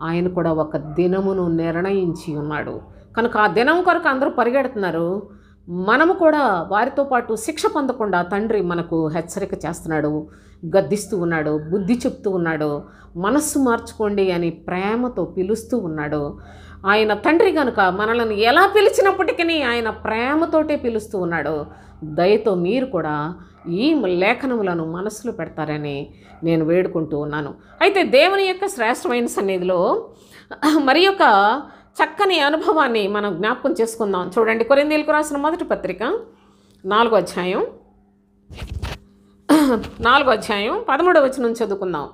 ఆయన కూడా ఒక దినమును నిర్ణయించి ఉన్నాడు. కనుక ఆ దినం కొరకు అందరూ పరిగెడుతున్నారు. మనము కూడా వారితో పాటు శిక్ష పొందకుండా తండ్రి మనకు హెచ్చరిక చేస్తున్నాడు, గద్దిస్తూ ఉన్నాడు, బుద్ధి చెప్తూ ఉన్నాడు, మనస్సు మార్చుకోండి అని ప్రేమతో పిలుస్తూ ఉన్నాడు. ఆయన తండ్రి కనుక మనల్ని ఎలా పిలిచినప్పటికీ ఆయన ప్రేమతోటే పిలుస్తూ ఉన్నాడు. దయతో మీరు కూడా ఈ లేఖనములను మనసులో పెడతారని నేను వేడుకుంటూ ఉన్నాను. అయితే దేవుని యొక్క శ్రేష్టమైన సన్నిధిలో మరి యొక్క చక్కని అనుభవాన్ని మనం జ్ఞాపకం చేసుకుందాం. చూడండి, కొరింథీయులకు రాసిన మొదటి పత్రిక 4వ అధ్యాయం 13వ వచనం చదువుకుందాం.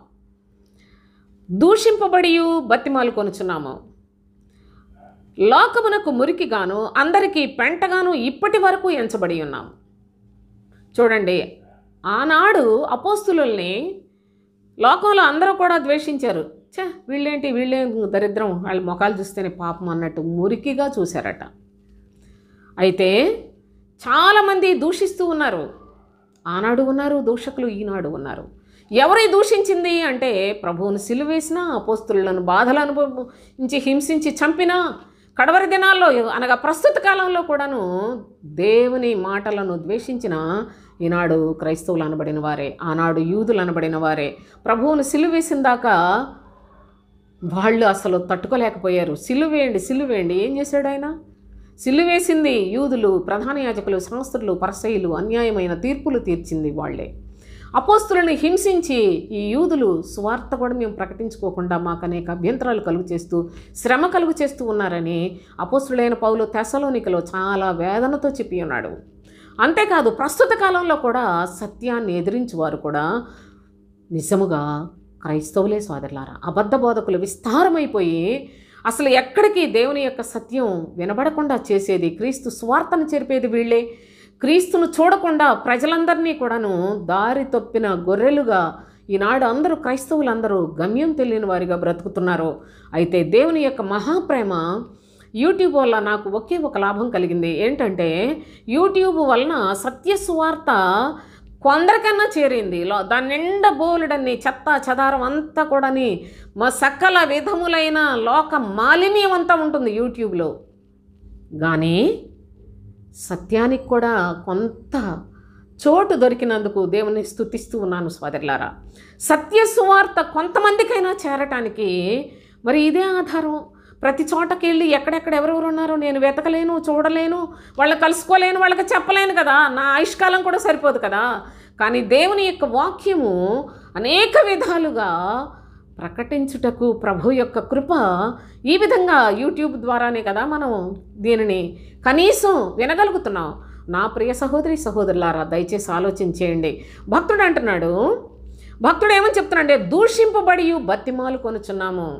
దూషింపబడియు బతిమాలు కొనుచున్నాము, లోకమునకు మురికిగాను అందరికీ పెంటగాను ఇప్పటి వరకు ఎంచబడి ఉన్నాము. చూడండి, ఆనాడు అపోస్తులుల్ని లోకంలో అందరూ కూడా ద్వేషించారు. వీళ్ళేం దరిద్రం, వాళ్ళ ముఖాలు చూస్తేనే పాపం అన్నట్టు మురికిగా చూశారట. అయితే చాలామంది దూషిస్తూ ఉన్నారు. ఆనాడు ఉన్నారు దూషకులు, ఈనాడు ఉన్నారు. ఎవరి దూషించింది అంటే ప్రభువును సిలువేసిన, అపోస్తులను బాధలు అనుభవించి హింసించి చంపిన, కడవరి దినాల్లో అనగా ప్రస్తుత కాలంలో కూడాను దేవుని మాటలను ద్వేషించిన ఈనాడు క్రైస్తవులు అనబడిన వారే, ఆనాడు యూదులు అనబడిన వారే. ప్రభువును సిలువేసిన దాకా వాళ్ళు అసలు తట్టుకోలేకపోయారు. సిలువేయండి ఏం చేశాడు ఆయన? సిలువేసింది యూదులు, ప్రధాన యాజకులు, శాస్త్రులు, పరిసయ్యులు, అన్యాయమైన తీర్పులు తీర్చింది వాళ్ళే. అపోస్తులను హింసించి ఈ యూదులు సువార్త కూడా మేము ప్రకటించుకోకుండా మాకు అనేక అభ్యంతరాలు శ్రమ కలుగు చేస్తూ ఉన్నారని అపోస్తులైన పౌలు తెస్సలోనికలో చాలా వేదనతో చెప్పి ఉన్నాడు. అంతేకాదు ప్రస్తుత కాలంలో కూడా సత్యాన్ని ఎదిరించేవారు కూడా నిజముగా క్రైస్తవులే సోదరులారా. అబద్ధ బోధకులు విస్తారమైపోయి అసలు ఎక్కడికి దేవుని యొక్క సత్యం వినబడకుండా చేసేది, క్రీస్తు స్వార్థను చెరిపేది వీళ్ళే. క్రీస్తును చూడకుండా ప్రజలందరినీ కూడాను దారి తప్పిన గొర్రెలుగా ఈనాడు అందరూ క్రైస్తవులందరూ గమ్యం తెలియని వారిగా బ్రతుకుతున్నారు. అయితే దేవుని యొక్క మహాప్రేమ యూట్యూబ్ వల్ల నాకు ఒకే ఒక లాభం కలిగింది. ఏంటంటే యూట్యూబ్ వలన సత్య సువార్త కొందరికన్నా చేరింది. దాని నిండా బోలుడని చెత్త చెదారం అంతా కూడాని మా సకల విధములైన లోక మాలిన్యం అంతా ఉంటుంది యూట్యూబ్లో. కానీ సత్యానికి కూడా కొంత చోటు దొరికినందుకు దేవుని స్తుతిస్తూ ఉన్నాను సోదరులారా. సత్య సువార్త కొంతమందికైనా చేరటానికి మరి ఇదే ఆధారం. ప్రతి చోటకి వెళ్ళి ఎక్కడెక్కడ ఎవరెవరు ఉన్నారో నేను వెతకలేను, చూడలేను, వాళ్ళని కలుసుకోలేను, వాళ్ళకి చెప్పలేను కదా, నా ఆయుష్కాలం కూడా సరిపోదు కదా. కానీ దేవుని యొక్క వాక్యము అనేక విధాలుగా ప్రకటించుటకు ప్రభు యొక్క కృప ఈ విధంగా యూట్యూబ్ ద్వారానే కదా మనం దీనిని కనీసం వినగలుగుతున్నాం. నా ప్రియ సహోదరి సహోదరులారా, దయచేసి ఆలోచించేయండి. భక్తుడు అంటున్నాడు, భక్తుడు ఏమని చెప్తున్నాడంటే దూషింపబడి బతిమాలు కొనుచున్నాము.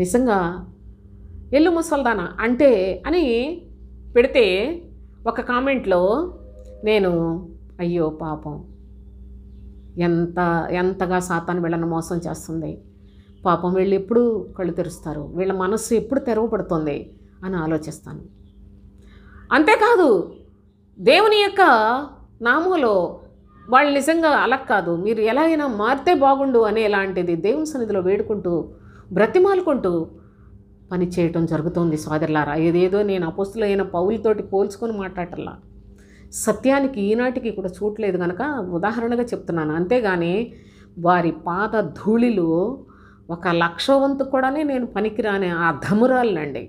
నిజంగా ఎల్లు ముసల్దానా అంటే అని పెడితే ఒక కామెంట్లో నేను అయ్యో పాపం ఎంతగా సాతాను వీళ్ళని మోసం చేస్తుంది, పాపం వీళ్ళు ఎప్పుడు కళ్ళు తెరుస్తారు, వీళ్ళ మనస్సు ఎప్పుడు తెరవబడుతుంది అని ఆలోచిస్తాను. అంతేకాదు దేవుని యొక్క నామంలో వాళ్ళు నిజంగా అలా కాదు, మీరు ఎలా అయినా మారితే బాగుండు అనేలాంటిది దేవుని సన్నిధిలో వేడుకుంటూ బ్రతిమాలుకుంటూ పని చేయటం జరుగుతుంది సోదరులారా. ఏదేదో నేను అపోస్తులైన పౌలుతోటి పోల్చుకొని మాట్లాడటల్లా, సత్యానికి ఈనాటికి కూడా చూడలేదు కనుక ఉదాహరణగా చెప్తున్నాను. అంతేగాని వారి పాద ధూళిలో 1,00,000 వంతు కూడానే నేను పనికిరాని ఆ ధమురాలనండి.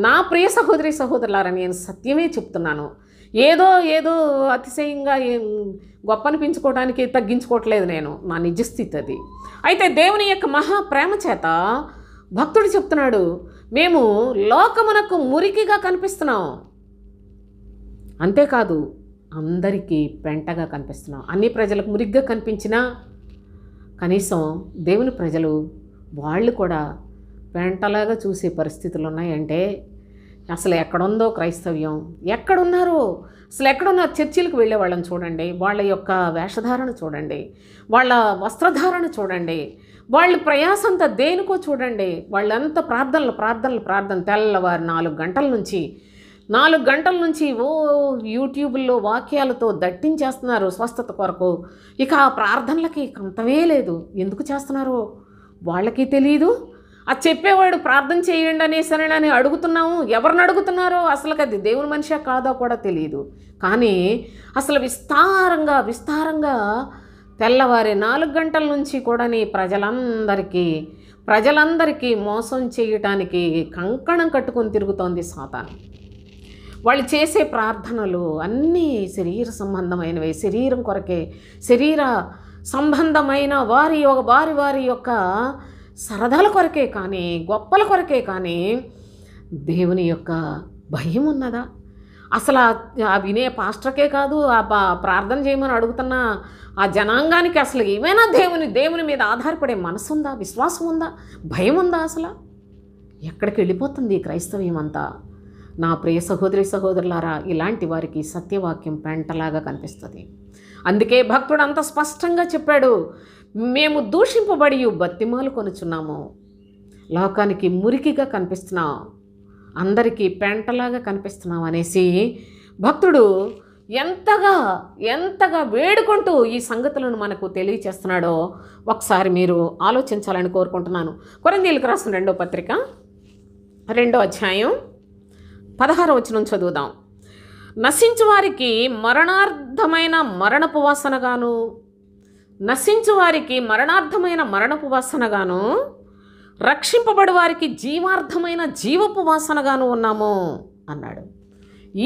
నా ప్రియ సహోదరి సహోదరులారా, నేను సత్యమే చెప్తున్నాను. ఏదో అతిశయంగా గొప్ప అనిపించుకోవడానికి తగ్గించుకోవట్లేదు నేను, నా నిజస్థితి అది. అయితే దేవుని యొక్క మహా ప్రేమ చేత భక్తుడు చెప్తున్నాడు, మేము లోకమునకు మురికిగా కనిపిస్తున్నాం, అంతేకాదు అందరికీ పెంటగా కనిపిస్తున్నాం. అన్ని ప్రజలకు మురిగ్గా కనిపించినా కనీసం దేవుని ప్రజలు వాళ్ళు కూడా పెంటలాగా చూసే పరిస్థితులు ఉన్నాయంటే అసలు ఎక్కడుందో క్రైస్తవ్యం, ఎక్కడున్నారో అసలు ఎక్కడున్నారు? చర్చిలకు వెళ్ళే వాళ్ళని చూడండి, వాళ్ళ యొక్క వేషధారణ చూడండి, వాళ్ళ వస్త్రధారణ చూడండి, వాళ్ళ ప్రయాసంతా దేనికో చూడండి. వాళ్ళంతా ప్రార్థన తెల్లవారు 4 గంటల నుంచి యూట్యూబ్లో వాక్యాలతో దట్టించేస్తున్నారు స్వస్థత కొరకు. ఇక ఆ ప్రార్థనలకి అంతమే లేదు. ఎందుకు చేస్తున్నారో వాళ్ళకి తెలియదు. అది చెప్పేవాడు ప్రార్థన చేయండి అనేసరని అడుగుతున్నాము, ఎవరిని అడుగుతున్నారో అసలు అది దేవుని మనిషా కాదో కూడా తెలియదు. కానీ అసలు విస్తారంగా తెల్లవారి 4 గంటల నుంచి కూడా ప్రజలందరికీ మోసం చేయటానికి కంకణం కట్టుకొని తిరుగుతోంది సాతాను. వాళ్ళు చేసే ప్రార్థనలు అన్నీ శరీర సంబంధమైనవి, శరీరం కొరకే, శరీర సంబంధమైన వారి యొక్క సరదాల కొరకే కానీ, గొప్పల కొరకే కానీ దేవుని యొక్క భయం ఉన్నదా? అసలు ఆ వినే పాస్టర్కే కాదు, ఆ ప్రార్థన చేయమని అడుగుతున్న ఆ జనాంగానికి అసలు ఏమైనా దేవుని మీద ఆధారపడే మనసు ఉందా? విశ్వాసం ఉందా? భయం ఉందా? అసలు ఎక్కడికి వెళ్ళిపోతుంది ఈ క్రైస్తవ్యం అంతా? నా ప్రియ సహోదరి సహోదరులారా, ఇలాంటి వారికి సత్యవాక్యం పెంటలాగా కనిపిస్తుంది. అందుకే భక్తుడు అంత స్పష్టంగా చెప్పాడు, మేము దూషింపబడి బతిమాలు కొనుచున్నాము, లోకానికి మురికిగా కనిపిస్తున్నాం, అందరికీ పెంటలాగా కనిపిస్తున్నాం అనేసి భక్తుడు ఎంతగా వేడుకుంటూ ఈ సంగతులను మనకు తెలియచేస్తున్నాడో ఒకసారి మీరు ఆలోచించాలని కోరుకుంటున్నాను. కొరింథీయులకు రాసిన 2వ పత్రిక 2వ అధ్యాయం 16వ వచనం చదువుదాం. నశించు వారికి మరణార్థమైన మరణపు వాసనగాను రక్షింపబడి వారికి జీవార్థమైన జీవపు వాసనగాను ఉన్నాము అన్నాడు.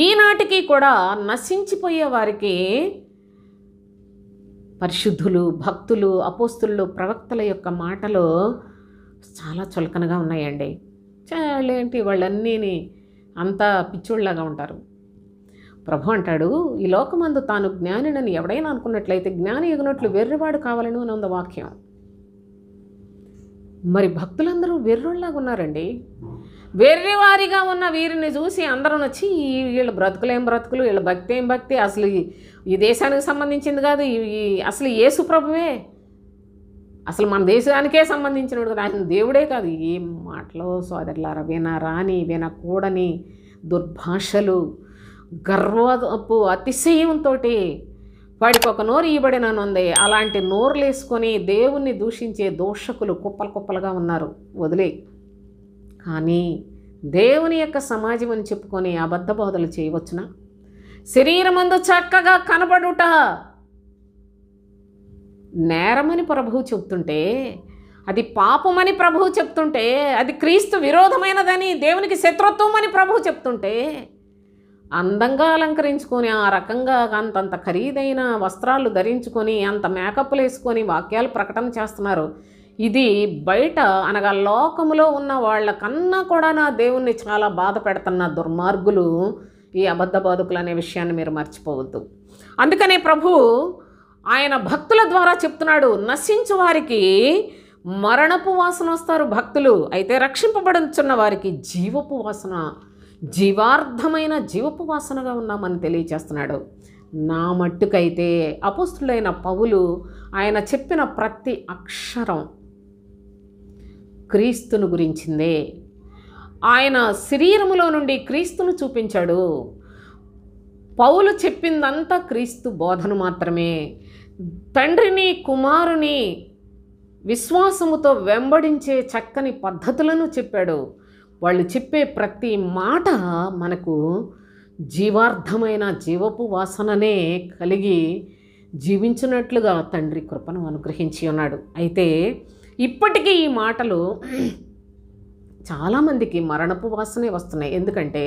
ఈనాటికి కూడా నశించిపోయే వారికి పరిశుద్ధులు, భక్తులు, అపోస్తులు, ప్రవక్తల యొక్క మాటలు చాలా చులకనగా ఉన్నాయండి. చాలేంటి వాళ్ళన్నీ అంతా పిచ్చోళ్ళలాగా ఉంటారు. ప్రభు అంటాడు, ఈ లోకమందు తాను జ్ఞానినని ఎవడైనా అనుకున్నట్లయితే జ్ఞాని ఎగునట్లు వెర్రివాడు కావాలని అని ఉంది వాక్యం. మరి భక్తులందరూ వెర్రోళ్ళలాగా ఉన్నారండి. వెర్రివారిగా ఉన్న వీరిని చూసి అందరూ వచ్చి వీళ్ళ బ్రతుకులేం బ్రతుకులు, వీళ్ళ భక్తి ఏం భక్తి, అసలు ఈ దేశానికి సంబంధించింది కాదు, అసలు యేసు ప్రభువే అసలు మన దేశానికే సంబంధించినడు కదా, ఆయన దేవుడే కాదు. ఏం మాటలో సోదరులారా, వినకూడని దుర్భాషలు, గర్వపు అతిశయంతో వాడికి ఒక నోరు ఇవ్వబడిననుంది. అలాంటి నోరులు వేసుకొని దేవుణ్ణి దూషించే దోషకులు కుప్పలుగా ఉన్నారు. వదిలే. కానీ దేవుని యొక్క సమాజం అని చెప్పుకొని అబద్ధ బోధలు చేయవచ్చునా? శరీరమందు చక్కగా కనబడుట నేరమని ప్రభువు చెప్తుంటే, అది పాపమని ప్రభువు చెప్తుంటే, అది క్రీస్తు విరోధమైనదని, దేవునికి శత్రుత్వం అని ప్రభువు చెప్తుంటే, అందంగా అలంకరించుకొని ఆ రకంగా అంతంత ఖరీదైన వస్త్రాలు ధరించుకొని అంత మేకప్లు వేసుకొని వాక్యాలు ప్రకటన చేస్తున్నారు. ఇది బయట అనగా లోకములో ఉన్న వాళ్ళకన్నా కూడా నా దేవుణ్ణి చాలా బాధ పెడుతున్న దుర్మార్గులు ఈ అబద్ధ బోధకులు అనే విషయాన్ని మీరు మర్చిపోవద్దు. అందుకనే ప్రభు ఆయన భక్తుల ద్వారా చెప్తున్నాడు, నశించు వారికి మరణపు వాసన వస్తారు భక్తులు. అయితే రక్షింపబడుచున్న వారికి జీవపు వాసన, జీవార్థమైన జీవపు వాసనగా ఉన్నామని తెలియచేస్తున్నాడు. నా మట్టుకైతే అపోస్తులైన పౌలు ఆయన చెప్పిన ప్రతి అక్షరం క్రీస్తును గురించిందే. ఆయన శరీరములో నుండి క్రీస్తును చూపించాడు. పౌలు చెప్పిందంతా క్రీస్తు బోధన మాత్రమే. తండ్రిని కుమారుని విశ్వాసముతో వెంబడించే చక్కని పద్ధతులను చెప్పాడు. వాళ్ళు చెప్పే ప్రతి మాట మనకు జీవార్థమైన జీవపు వాసననే కలిగి జీవించినట్లుగా తండ్రి కృపను అనుగ్రహించి ఉన్నాడు. అయితే ఇప్పటికీ ఈ మాటలు చాలామందికి మరణపు వాసనే వస్తున్నాయి. ఎందుకంటే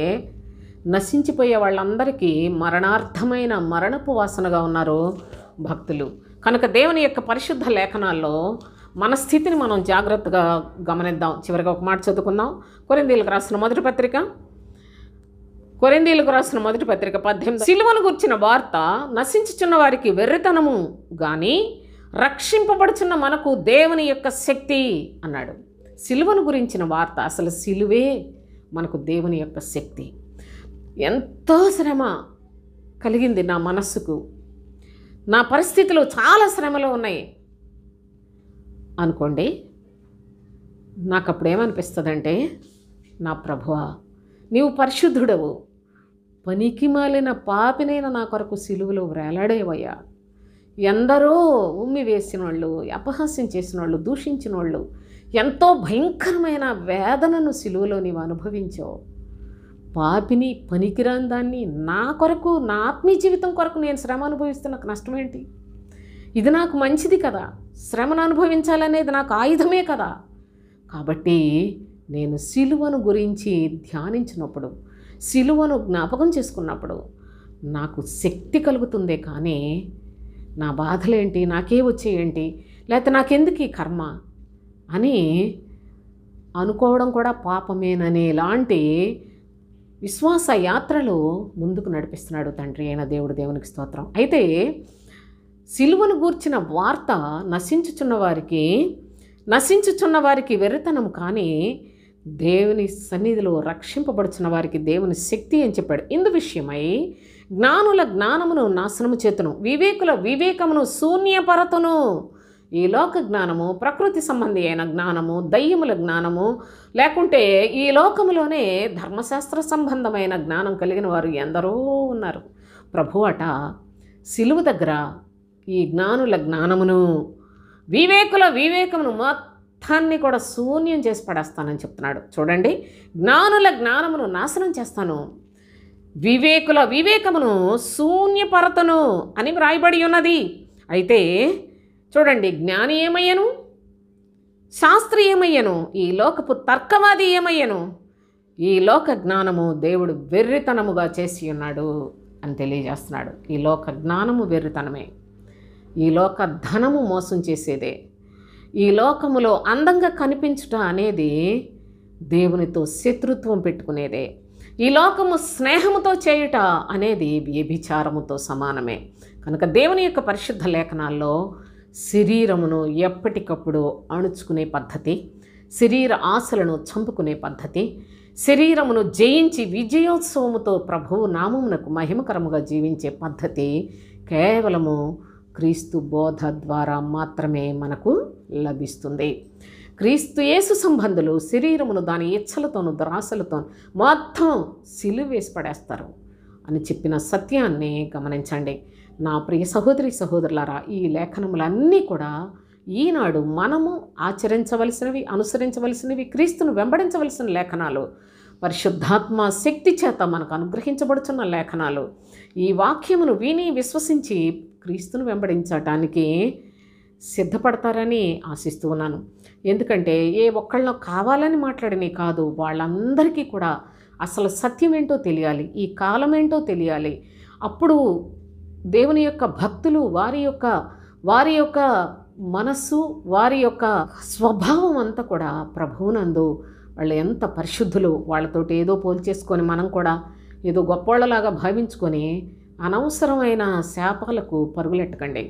నశించిపోయే వాళ్ళందరికీ మరణార్థమైన మరణపు వాసనగా ఉన్నారు భక్తులు. కనుక దేవుని యొక్క పరిశుద్ధ లేఖనాల్లో మన స్థితిని మనం జాగ్రత్తగా గమనిద్దాం. చివరిగా ఒక మాట చదువుకుందాం. కొరింథీయులకు రాసిన మొదటి పత్రిక 18. సిలువను గుర్చిన వార్త నశించుచున్న వారికి వెర్రితనము గాని రక్షింపబడుచున్న మనకు దేవుని యొక్క శక్తి అన్నాడు. సిలువను గురించిన వార్త, అసలు సిలువే మనకు దేవుని యొక్క శక్తి. ఎంతో శ్రమ కలిగింది నా మనస్సుకు. నా పరిస్థితులు చాలా శ్రమలో ఉన్నాయి అనుకోండి. నాకు అప్పుడు ఏమనిపిస్తుందంటే, నా ప్రభువా నీవు పరిశుద్ధుడవు, పనికి మాలిన పాపినైన నా కొరకు సిలువలో వేలాడేవయ్యా. ఎందరో ఉమ్మి వేసిన వాళ్ళు, అపహాస్యం చేసిన వాళ్ళు, దూషించిన వాళ్ళు, ఎంతో భయంకరమైన వేదనను సిలువలో నీవు అనుభవించావు. పాపిని, పనికిరాని దాన్ని నా కొరకు, నా ఆత్మీయ జీవితం కొరకు నేను శ్రమ అనుభవిస్తే నాకు నష్టం ఏంటి? ఇది నాకు మంచిది కదా. శ్రమను అనుభవించాలనేది నాకు ఆయుధమే కదా. కాబట్టి నేను సిలువను గురించి ధ్యానించినప్పుడు, సిలువను జ్ఞాపకం చేసుకున్నప్పుడు నాకు శక్తి కలుగుతుందే కానీ నా బాధలేంటి, నాకే వచ్చేయేంటి, లేకపోతే నాకెందుకు ఈ కర్మ అని అనుకోవడం కూడా పాపమేననే లాంటి విశ్వాస యాత్రలో ముందుకు నడిపిస్తున్నాడు తండ్రి అయిన దేవుడు. దేవునికి స్తోత్రం. అయితే సిలువను గూర్చిన వార్త నశించుచున్న వారికి వెర్రితనం కానీ దేవుని సన్నిధిలో రక్షింపబడుచున్న వారికి దేవుని శక్తి అని చెప్పాడు. ఇందు విషయమై జ్ఞానుల జ్ఞానమును నాశనము చేతును, వివేకుల వివేకమును శూన్యపరతును. ఈ లోక జ్ఞానము, ప్రకృతి సంబంధి అయిన జ్ఞానము, దయ్యముల జ్ఞానము, లేకుంటే ఈ లోకములోనే ధర్మశాస్త్ర సంబంధమైన జ్ఞానం కలిగిన వారు ఎందరో ఉన్నారు. ప్రభు అట సిలువ దగ్గర ఈ జ్ఞానుల జ్ఞానమును, వివేకుల వివేకమును మొత్తాన్ని కూడా శూన్యం చేసి పడేస్తానని చెప్తున్నాడు. చూడండి, జ్ఞానుల జ్ఞానమును నాశనం చేస్తాను, వివేకుల వివేకమును శూన్యపరతను అని వ్రాయబడి ఉన్నది. అయితే చూడండి, జ్ఞాని ఏమయ్యను, శాస్త్రి ఏమయ్యను, ఈ లోకపు తర్కవాది ఏమయ్యను, ఈ లోక జ్ఞానము దేవుడు వెర్రితనముగా చేసి ఉన్నాడు అని తెలియజేస్తున్నాడు. ఈ లోక జ్ఞానము వెర్రితనమే, ఈ లోక ధనము మోసం చేసేదే, ఈ లోకములో అందంగా కనిపించుట అనేది దేవునితో శత్రుత్వం పెట్టుకునేదే, ఈ లోకము స్నేహముతో చేయుట అనేది వ్యభిచారముతో సమానమే. కనుక దేవుని యొక్క పరిశుద్ధ లేఖనాల్లో శరీరమును ఎప్పటికప్పుడు అణుచుకునే పద్ధతి, శరీర ఆశలను చంపుకునే పద్ధతి, శరీరమును జయించి విజయోత్సవముతో ప్రభువు నామమునకు మహిమకరముగా జీవించే పద్ధతి కేవలము క్రీస్తు బోధ ద్వారా మాత్రమే మనకు లభిస్తుంది. క్రీస్తు యేసు సంబంధులు శరీరమును దాని ఇచ్చలతోనూ దురాశలతోనూ మొత్తం సిలువేసి పడేస్తారు అని చెప్పిన సత్యాన్ని గమనించండి. నా ప్రియ సహోదరి సహోదరులారా, ఈ లేఖనములన్నీ కూడా ఈనాడు మనము ఆచరించవలసినవి, అనుసరించవలసినవి, క్రీస్తును వెంబడించవలసిన లేఖనాలు, పరిశుద్ధాత్మ శక్తి చేత మనకు అనుగ్రహించబడుతున్న లేఖనాలు. ఈ వాక్యమును విని విశ్వసించి క్రీస్తును వెంబడించటానికి సిద్ధపడతారని ఆశిస్తూ ఉన్నాను. ఎందుకంటే ఏ ఒక్కళ్ళో కావాలని మాట్లాడినే కాదు, వాళ్ళందరికీ కూడా అసలు సత్యం ఏంటో తెలియాలి, ఈ కాలం ఏంటో తెలియాలి. అప్పుడు దేవుని యొక్క భక్తులు వారి యొక్క మనస్సు, వారి యొక్క స్వభావం అంతా కూడా ప్రభువునందు వాళ్ళు ఎంత పరిశుద్ధులు, వాళ్ళతోటి ఏదో పోల్చేసుకొని మనం కూడా ఏదో గొప్పోళ్ళలాగా భావించుకొని అనవసరమైన శాపాలకు పరుగులెట్టకండి.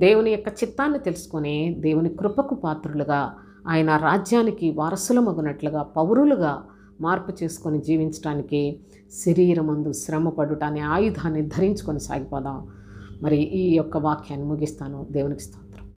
దేవుని యొక్క చిత్తాన్ని తెలుసుకొని దేవుని కృపకు పాత్రులుగా ఆయన రాజ్యానికి వారసులమగునట్లుగా పౌరులుగా మార్పు చేసుకొని జీవించడానికి శరీరమందు శ్రమపడుట అనే ఆయుధాన్ని ధరించుకొని సాగిపోదాం. మరి ఈ యొక్క వాక్యాన్ని ముగిస్తాను. దేవునికి స్తోత్రం.